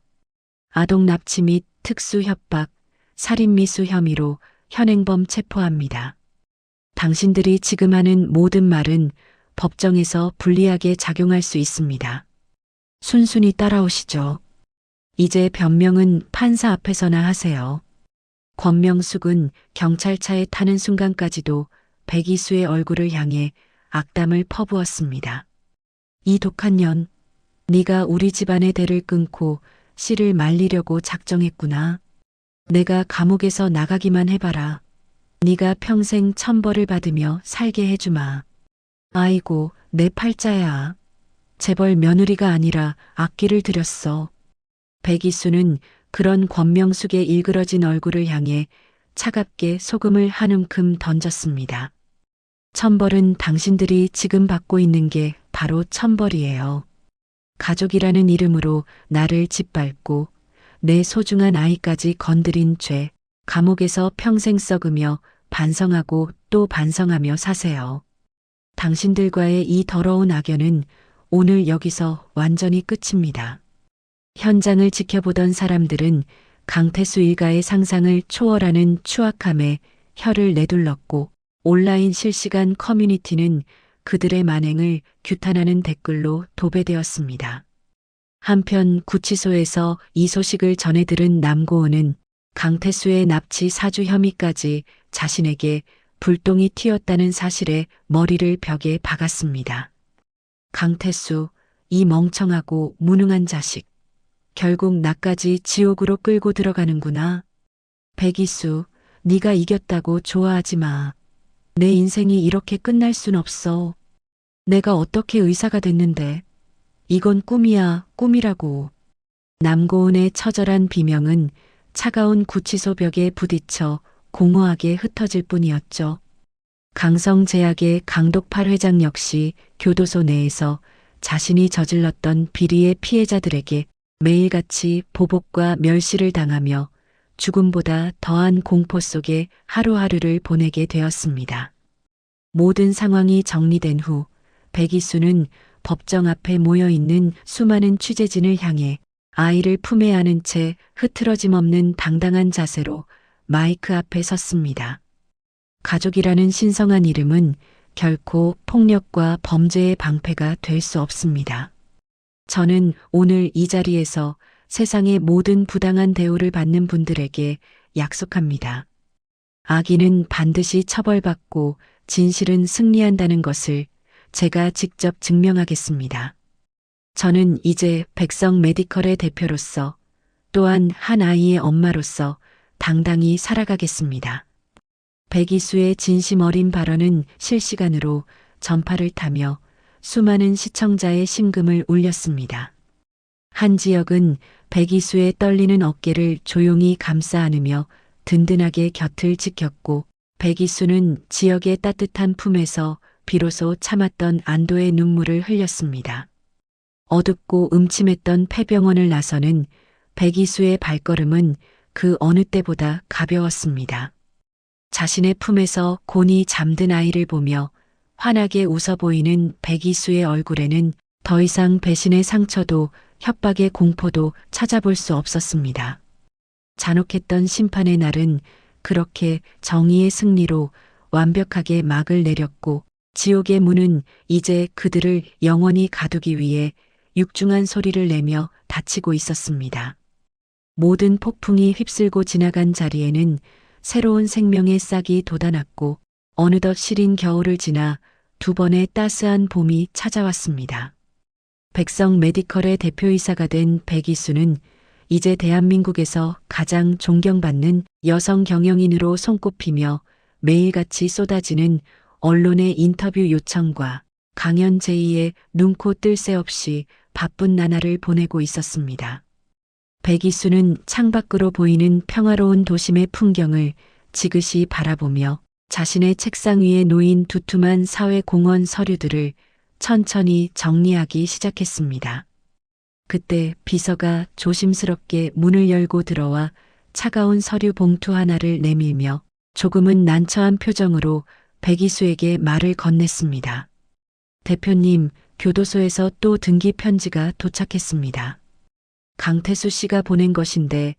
Speaker 2: 아동 납치 및 특수 협박, 살인미수 혐의로 현행범 체포합니다. 당신들이 지금 하는 모든 말은 법정에서 불리하게 작용할 수 있습니다. 순순히 따라오시죠. 이제 변명은 판사 앞에서나 하세요. 권명숙은 경찰차에 타는 순간까지도 백이수의 얼굴을 향해 악담을 퍼부었습니다. 이 독한 년, 네가 우리 집안의 대를 끊고 씨를 말리려고 작정했구나. 내가 감옥에서 나가기만 해봐라. 네가 평생 천벌을 받으며 살게 해주마. 아이고, 내 팔자야. 재벌 며느리가 아니라 악기를 들였어. 백이수는 그런 권명숙의 일그러진 얼굴을 향해 차갑게 소금을 한 움큼 던졌습니다. 천벌은 당신들이 지금 받고 있는 게 바로 천벌이에요. 가족이라는 이름으로 나를 짓밟고 내 소중한 아이까지 건드린 죄, 감옥에서 평생 썩으며 반성하고 또 반성하며 사세요. 당신들과의 이 더러운 악연은 오늘 여기서 완전히 끝입니다. 현장을 지켜보던 사람들은 강태수 일가의 상상을 초월하는 추악함에 혀를 내둘렀고 온라인 실시간 커뮤니티는 그들의 만행을 규탄하는 댓글로 도배되었습니다. 한편 구치소에서 이 소식을 전해 들은 남고은은 강태수의 납치 사주 혐의까지 자신에게 불똥이 튀었다는 사실에 머리를 벽에 박았습니다. 강태수, 이 멍청하고 무능한 자식. 결국 나까지 지옥으로 끌고 들어가는구나. 백이수, 네가 이겼다고 좋아하지 마. 내 인생이 이렇게 끝날 순 없어. 내가 어떻게 의사가 됐는데. 이건 꿈이야, 꿈이라고. 남고은의 처절한 비명은 차가운 구치소 벽에 부딪혀 공허하게 흩어질 뿐이었죠. 강성제약의 강독팔 회장 역시 교도소 내에서 자신이 저질렀던 비리의 피해자들에게 매일같이 보복과 멸시를 당하며 죽음보다 더한 공포 속에 하루하루를 보내게 되었습니다. 모든 상황이 정리된 후 백이수는 법정 앞에 모여있는 수많은 취재진을 향해 아이를 품에 안은 채 흐트러짐 없는 당당한 자세로 마이크 앞에 섰습니다. 가족이라는 신성한 이름은 결코 폭력과 범죄의 방패가 될 수 없습니다. 저는 오늘 이 자리에서 세상의 모든 부당한 대우를 받는 분들에게 약속합니다. 악인은 반드시 처벌받고 진실은 승리한다는 것을 제가 직접 증명하겠습니다. 저는 이제 백성 메디컬의 대표로서 또한 한 아이의 엄마로서 당당히 살아가겠습니다. 백이수의 진심 어린 발언은 실시간으로 전파를 타며 수많은 시청자의 심금을 울렸습니다. 한 지역은 백이수의 떨리는 어깨를 조용히 감싸 안으며 든든하게 곁을 지켰고 백이수는 지역의 따뜻한 품에서 비로소 참았던 안도의 눈물을 흘렸습니다. 어둡고 음침했던 폐병원을 나서는 백이수의 발걸음은 그 어느 때보다 가벼웠습니다. 자신의 품에서 곤히 잠든 아이를 보며 환하게 웃어 보이는 백이수의 얼굴에는 더 이상 배신의 상처도 협박의 공포도 찾아볼 수 없었습니다. 잔혹했던 심판의 날은 그렇게 정의의 승리로 완벽하게 막을 내렸고 지옥의 문은 이제 그들을 영원히 가두기 위해 육중한 소리를 내며 닫히고 있었습니다. 모든 폭풍이 휩쓸고 지나간 자리에는 새로운 생명의 싹이 돋아났고 어느덧 시린 겨울을 지나 두 번의 따스한 봄이 찾아왔습니다. 백성 메디컬의 대표이사가 된 백이수는 이제 대한민국에서 가장 존경받는 여성 경영인으로 손꼽히며 매일같이 쏟아지는 언론의 인터뷰 요청과 강연 제의에 눈코 뜰 새 없이 바쁜 나날을 보내고 있었습니다. 백이수는 창밖으로 보이는 평화로운 도심의 풍경을 지그시 바라보며 자신의 책상 위에 놓인 두툼한 사회공헌 서류들을 천천히 정리하기 시작했습니다. 그때 비서가 조심스럽게 문을 열고 들어와 차가운 서류 봉투 하나를 내밀며 조금은 난처한 표정으로 백이수에게 말을 건넸습니다. 대표님, 교도소에서 또 등기 편지가 도착했습니다. 강태수 씨가 보낸 것인데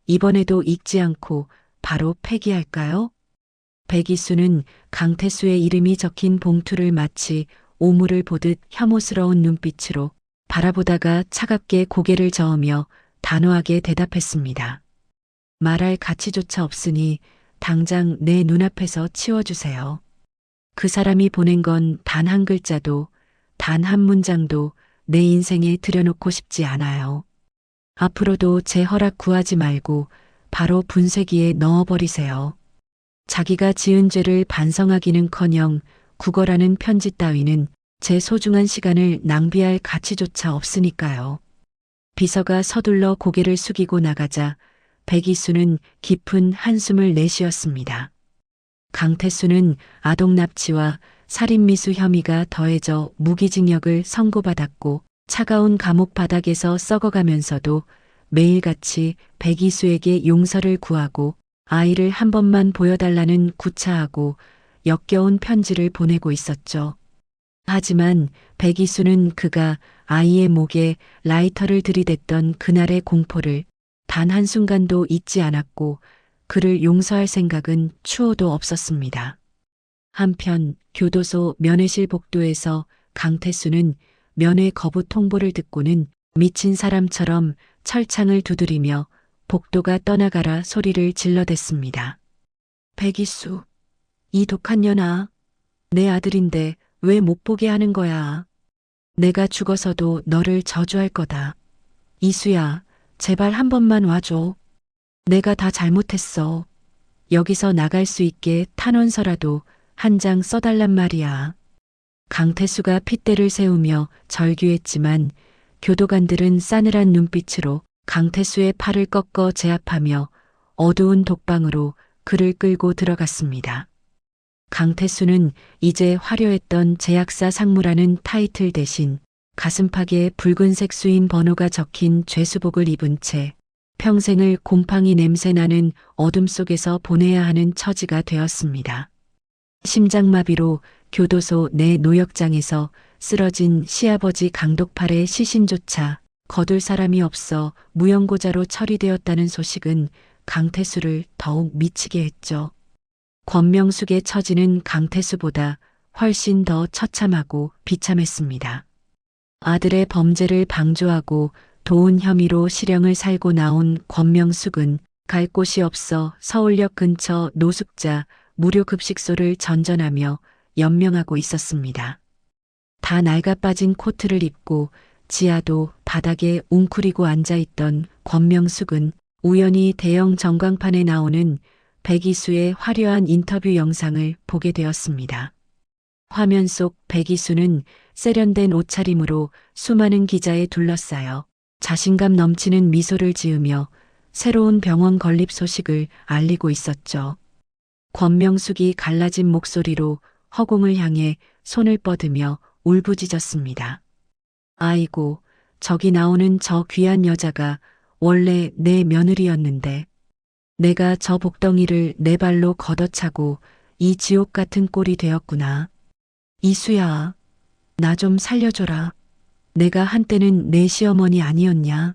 Speaker 2: 이번에도 읽지 않고 바로 폐기할까요? 백이수는 강태수의 이름이 적힌 봉투를 마치 오물을 보듯 혐오스러운 눈빛으로 바라보다가 차갑게 고개를 저으며 단호하게 대답했습니다. 말할 가치조차 없으니 당장 내 눈앞에서 치워주세요. 그 사람이 보낸 건 단 한 글자도, 단 한 문장도 내 인생에 들여놓고 싶지 않아요. 앞으로도 제 허락 구하지 말고 바로 분쇄기에 넣어버리세요. 자기가 지은 죄를 반성하기는커녕 구걸하는 편지 따위는 제 소중한 시간을 낭비할 가치조차 없으니까요. 비서가 서둘러 고개를 숙이고 나가자 백이수는 깊은 한숨을 내쉬었습니다. 강태수는 아동 납치와 살인미수 혐의가 더해져 무기징역을 선고받았고 차가운 감옥 바닥에서 썩어가면서도 매일같이 백이수에게 용서를 구하고 아이를 한 번만 보여달라는 구차하고 역겨운 편지를 보내고 있었죠. 하지만 백이수는 그가 아이의 목에 라이터를 들이댔던 그날의 공포를 단 한순간도 잊지 않았고 그를 용서할 생각은 추호도 없었습니다. 한편 교도소 면회실 복도에서 강태수는 면회 거부 통보를 듣고는 미친 사람처럼 철창을 두드리며 복도가 떠나가라 소리를 질러댔습니다. 백이수, 이 독한 년아, 내 아들인데 왜 못 보게 하는 거야? 내가 죽어서도 너를 저주할 거다. 이수야, 제발 한 번만 와줘. 내가 다 잘못했어. 여기서 나갈 수 있게 탄원서라도 한 장 써달란 말이야. 강태수가 핏대를 세우며 절규했지만 교도관들은 싸늘한 눈빛으로 강태수의 팔을 꺾어 제압하며 어두운 독방으로 그를 끌고 들어갔습니다. 강태수는 이제 화려했던 제약사 상무라는 타이틀 대신 가슴팍에 붉은색 수인 번호가 적힌 죄수복을 입은 채 평생을 곰팡이 냄새 나는 어둠 속에서 보내야 하는 처지가 되었습니다. 심장마비로 교도소 내 노역장에서 쓰러진 시아버지 강독팔의 시신조차 거둘 사람이 없어 무용고자로 처리되었다는 소식은 강태수를 더욱 미치게 했죠. 권명숙의 처지는 강태수보다 훨씬 더 처참하고 비참했습니다. 아들의 범죄를 방조하고 도운 혐의로 실형을 살고 나온 권명숙은 갈 곳이 없어 서울역 근처 노숙자 무료급식소를 전전하며 연명하고 있었습니다. 다 낡아 빠진 코트를 입고 지하도 바닥에 웅크리고 앉아있던 권명숙은 우연히 대형 전광판에 나오는 백이수의 화려한 인터뷰 영상을 보게 되었습니다. 화면 속 백이수는 세련된 옷차림으로 수많은 기자에 둘러싸여 자신감 넘치는 미소를 지으며 새로운 병원 건립 소식을 알리고 있었죠. 권명숙이 갈라진 목소리로 허공을 향해 손을 뻗으며 울부짖었습니다. 아이고, 저기 나오는 저 귀한 여자가 원래 내 며느리였는데 내가 저 복덩이를 내 발로 걷어차고 이 지옥 같은 꼴이 되었구나. 이수야, 나 좀 살려줘라. 내가 한때는 내 시어머니 아니었냐?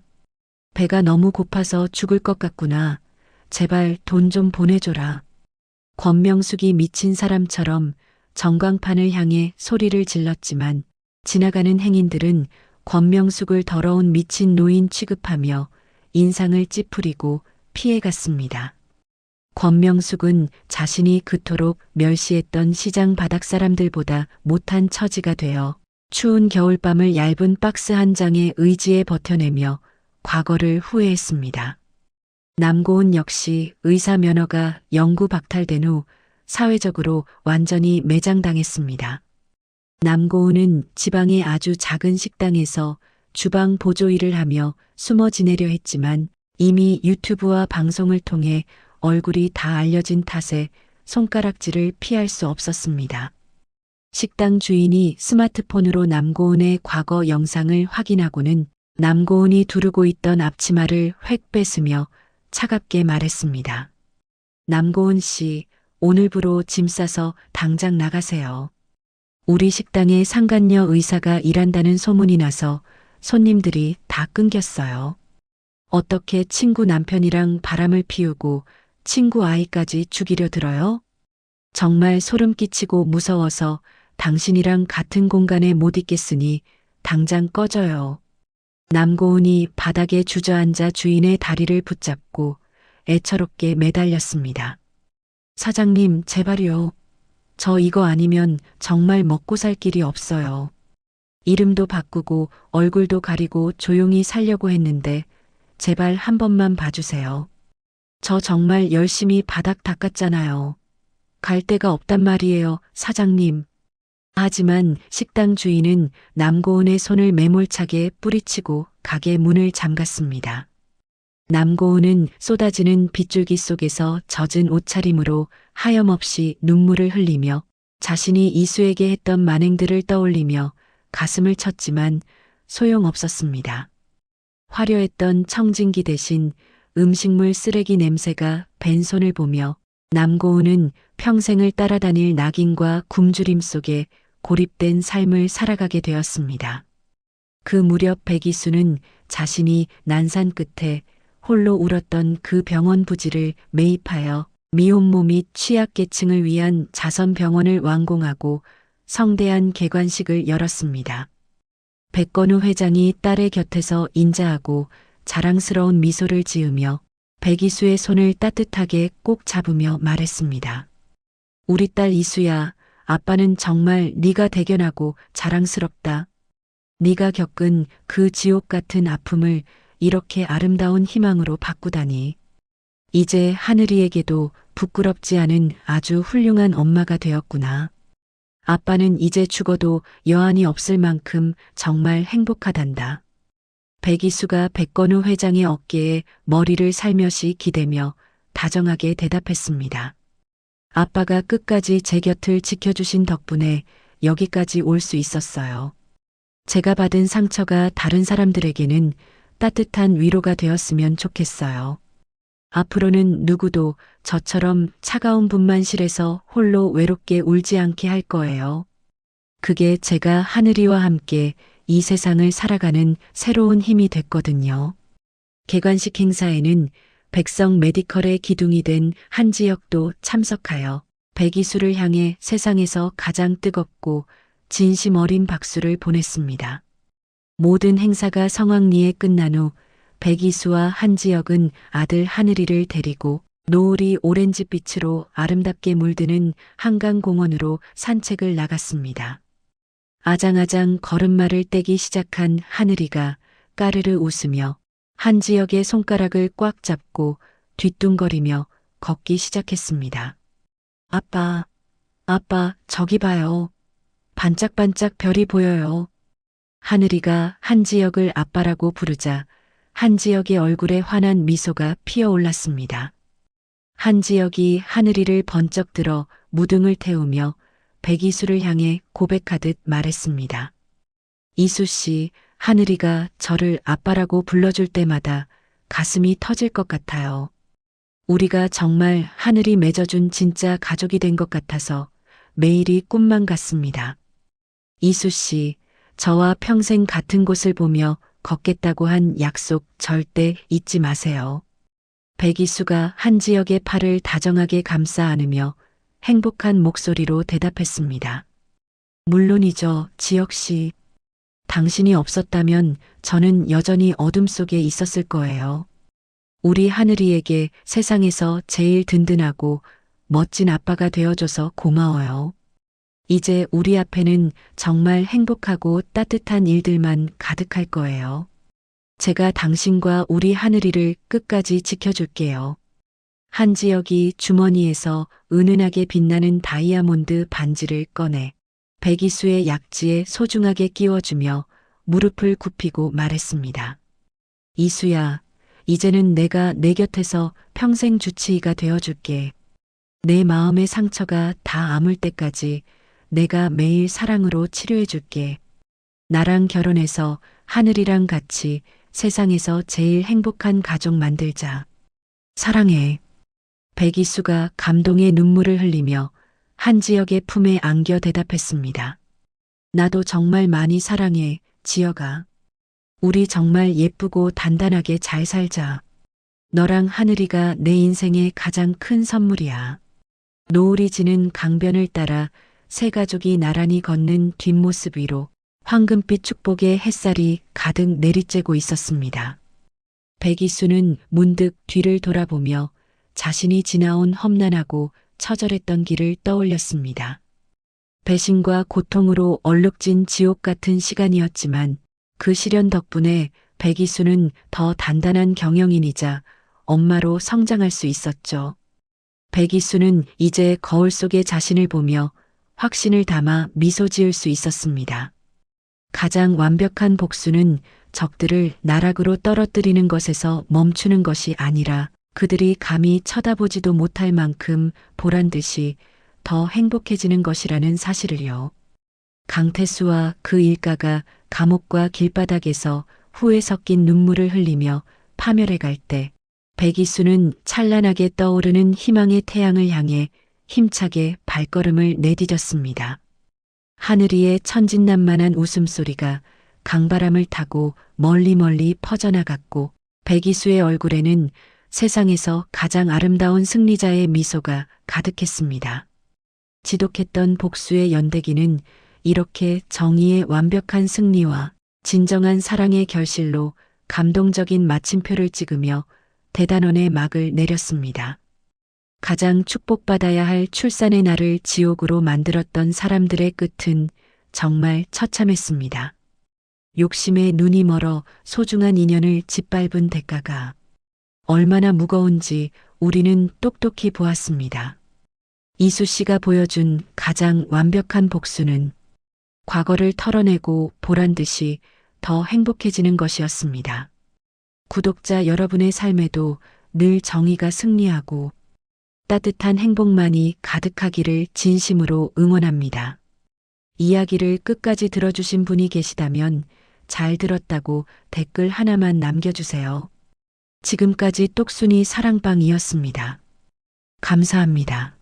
Speaker 2: 배가 너무 고파서 죽을 것 같구나. 제발 돈 좀 보내줘라. 권명숙이 미친 사람처럼 전광판을 향해 소리를 질렀지만 지나가는 행인들은 권명숙을 더러운 미친 노인 취급하며 인상을 찌푸리고 피해갔습니다. 권명숙은 자신이 그토록 멸시했던 시장 바닥 사람들보다 못한 처지가 되어 추운 겨울밤을 얇은 박스 한 장에 의지해 버텨내며 과거를 후회했습니다. 남고은 역시 의사 면허가 영구 박탈된 후 사회적으로 완전히 매장당했습니다. 남고은은 지방의 아주 작은 식당에서 주방 보조 일을 하며 숨어 지내려 했지만 이미 유튜브와 방송을 통해 얼굴이 다 알려진 탓에 손가락질을 피할 수 없었습니다. 식당 주인이 스마트폰으로 남고은의 과거 영상을 확인하고는 남고은이 두르고 있던 앞치마를 획 뺏으며 차갑게 말했습니다. 남고은 씨, 오늘부로 짐 싸서 당장 나가세요. 우리 식당에 상간녀 의사가 일한다는 소문이 나서 손님들이 다 끊겼어요. 어떻게 친구 남편이랑 바람을 피우고 친구 아이까지 죽이려 들어요? 정말 소름 끼치고 무서워서 당신이랑 같은 공간에 못 있겠으니 당장 꺼져요. 남고은이 바닥에 주저앉아 주인의 다리를 붙잡고 애처롭게 매달렸습니다. 사장님, 제발요. 저 이거 아니면 정말 먹고 살 길이 없어요. 이름도 바꾸고 얼굴도 가리고 조용히 살려고 했는데 제발 한 번만 봐주세요. 저 정말 열심히 바닥 닦았잖아요. 갈 데가 없단 말이에요, 사장님. 하지만 식당 주인은 남고은의 손을 매몰차게 뿌리치고 가게 문을 잠갔습니다. 남고은은 쏟아지는 빗줄기 속에서 젖은 옷차림으로 하염없이 눈물을 흘리며 자신이 이수에게 했던 만행들을 떠올리며 가슴을 쳤지만 소용없었습니다. 화려했던 청진기 대신 음식물 쓰레기 냄새가 벤손을 보며 남고은은 평생을 따라다닐 낙인과 굶주림 속에 고립된 삶을 살아가게 되었습니다. 그 무렵 백이수는 자신이 난산 끝에 홀로 울었던 그 병원 부지를 매입하여 미혼모 및 취약계층을 위한 자선병원을 완공하고 성대한 개관식을 열었습니다. 백건우 회장이 딸의 곁에서 인자하고 자랑스러운 미소를 지으며 백이수의 손을 따뜻하게 꼭 잡으며 말했습니다. 우리 딸 이수야, 아빠는 정말 네가 대견하고 자랑스럽다. 네가 겪은 그 지옥 같은 아픔을 이렇게 아름다운 희망으로 바꾸다니. 이제 하늘이에게도 부끄럽지 않은 아주 훌륭한 엄마가 되었구나. 아빠는 이제 죽어도 여한이 없을 만큼 정말 행복하단다. 백이수가 백건우 회장의 어깨에 머리를 살며시 기대며 다정하게 대답했습니다. 아빠가 끝까지 제 곁을 지켜주신 덕분에 여기까지 올 수 있었어요. 제가 받은 상처가 다른 사람들에게는 따뜻한 위로가 되었으면 좋겠어요. 앞으로는 누구도 저처럼 차가운 분만실에서 홀로 외롭게 울지 않게 할 거예요. 그게 제가 하늘이와 함께 이 세상을 살아가는 새로운 힘이 됐거든요. 개관식 행사에는 백성 메디컬의 기둥이 된 한지혁도 참석하여 백이수를 향해 세상에서 가장 뜨겁고 진심 어린 박수를 보냈습니다. 모든 행사가 성황리에 끝난 후 백이수와 한지혁은 아들 하늘이를 데리고 노을이 오렌지빛으로 아름답게 물드는 한강공원으로 산책을 나갔습니다. 아장아장 걸음마를 떼기 시작한 하늘이가 까르르 웃으며 한지혁의 손가락을 꽉 잡고 뒤뚱거리며 걷기 시작했습니다. 아빠, 저기 봐요. 반짝반짝 별이 보여요. 하늘이가 한지혁을 아빠라고 부르자 한지혁의 얼굴에 환한 미소가 피어올랐습니다. 한지혁이 하늘이를 번쩍 들어 무등을 태우며 백이수를 향해 고백하듯 말했습니다. 이수 씨, 하늘이가 저를 아빠라고 불러줄 때마다 가슴이 터질 것 같아요. 우리가 정말 하늘이 맺어준 진짜 가족이 된 것 같아서 매일이 꿈만 같습니다. 이수 씨, 저와 평생 같은 곳을 보며 걷겠다고 한 약속 절대 잊지 마세요. 백이수가 한지혁의 팔을 다정하게 감싸 안으며 행복한 목소리로 대답했습니다. 물론이죠, 지혁 씨. 당신이 없었다면 저는 여전히 어둠 속에 있었을 거예요. 우리 하늘이에게 세상에서 제일 든든하고 멋진 아빠가 되어줘서 고마워요. 이제 우리 앞에는 정말 행복하고 따뜻한 일들만 가득할 거예요. 제가 당신과 우리 하늘이를 끝까지 지켜줄게요. 한지혁이 주머니에서 은은하게 빛나는 다이아몬드 반지를 꺼내 백이수의 약지에 소중하게 끼워주며 무릎을 굽히고 말했습니다. 이수야, 이제는 내가 내 곁에서 평생 주치의가 되어줄게. 내 마음의 상처가 다 아물 때까지 내가 매일 사랑으로 치료해줄게. 나랑 결혼해서 하늘이랑 같이 세상에서 제일 행복한 가족 만들자. 사랑해. 백이수가 감동의 눈물을 흘리며 한지혁의 품에 안겨 대답했습니다. 나도 정말 많이 사랑해, 지혁아. 우리 정말 예쁘고 단단하게 잘 살자. 너랑 하늘이가 내 인생의 가장 큰 선물이야. 노을이 지는 강변을 따라 세 가족이 나란히 걷는 뒷모습 위로 황금빛 축복의 햇살이 가득 내리쬐고 있었습니다. 백이수는 문득 뒤를 돌아보며 자신이 지나온 험난하고 처절했던 길을 떠올렸습니다. 배신과 고통으로 얼룩진 지옥 같은 시간이었지만 그 시련 덕분에 백이수는 더 단단한 경영인이자 엄마로 성장할 수 있었죠. 백이수는 이제 거울 속의 자신을 보며 확신을 담아 미소 지을 수 있었습니다. 가장 완벽한 복수는 적들을 나락으로 떨어뜨리는 것에서 멈추는 것이 아니라 그들이 감히 쳐다보지도 못할 만큼 보란 듯이 더 행복해지는 것이라는 사실을요. 강태수와 그 일가가 감옥과 길바닥에서 후회 섞인 눈물을 흘리며 파멸해 갈 때 백이수는 찬란하게 떠오르는 희망의 태양을 향해 힘차게 발걸음을 내디뎠습니다. 하늘이의 천진난만한 웃음소리가 강바람을 타고 멀리 퍼져나갔고 백이수의 얼굴에는 세상에서 가장 아름다운 승리자의 미소가 가득했습니다. 지독했던 복수의 연대기는 이렇게 정의의 완벽한 승리와 진정한 사랑의 결실로 감동적인 마침표를 찍으며 대단원의 막을 내렸습니다. 가장 축복받아야 할 출산의 날을 지옥으로 만들었던 사람들의 끝은 정말 처참했습니다. 욕심에 눈이 멀어 소중한 인연을 짓밟은 대가가 얼마나 무거운지 우리는 똑똑히 보았습니다. 이수 씨가 보여준 가장 완벽한 복수는 과거를 털어내고 보란 듯이 더 행복해지는 것이었습니다. 구독자 여러분의 삶에도 늘 정의가 승리하고 따뜻한 행복만이 가득하기를 진심으로 응원합니다. 이야기를 끝까지 들어주신 분이 계시다면 잘 들었다고 댓글 하나만 남겨주세요. 지금까지 똑순이 사랑방이었습니다. 감사합니다.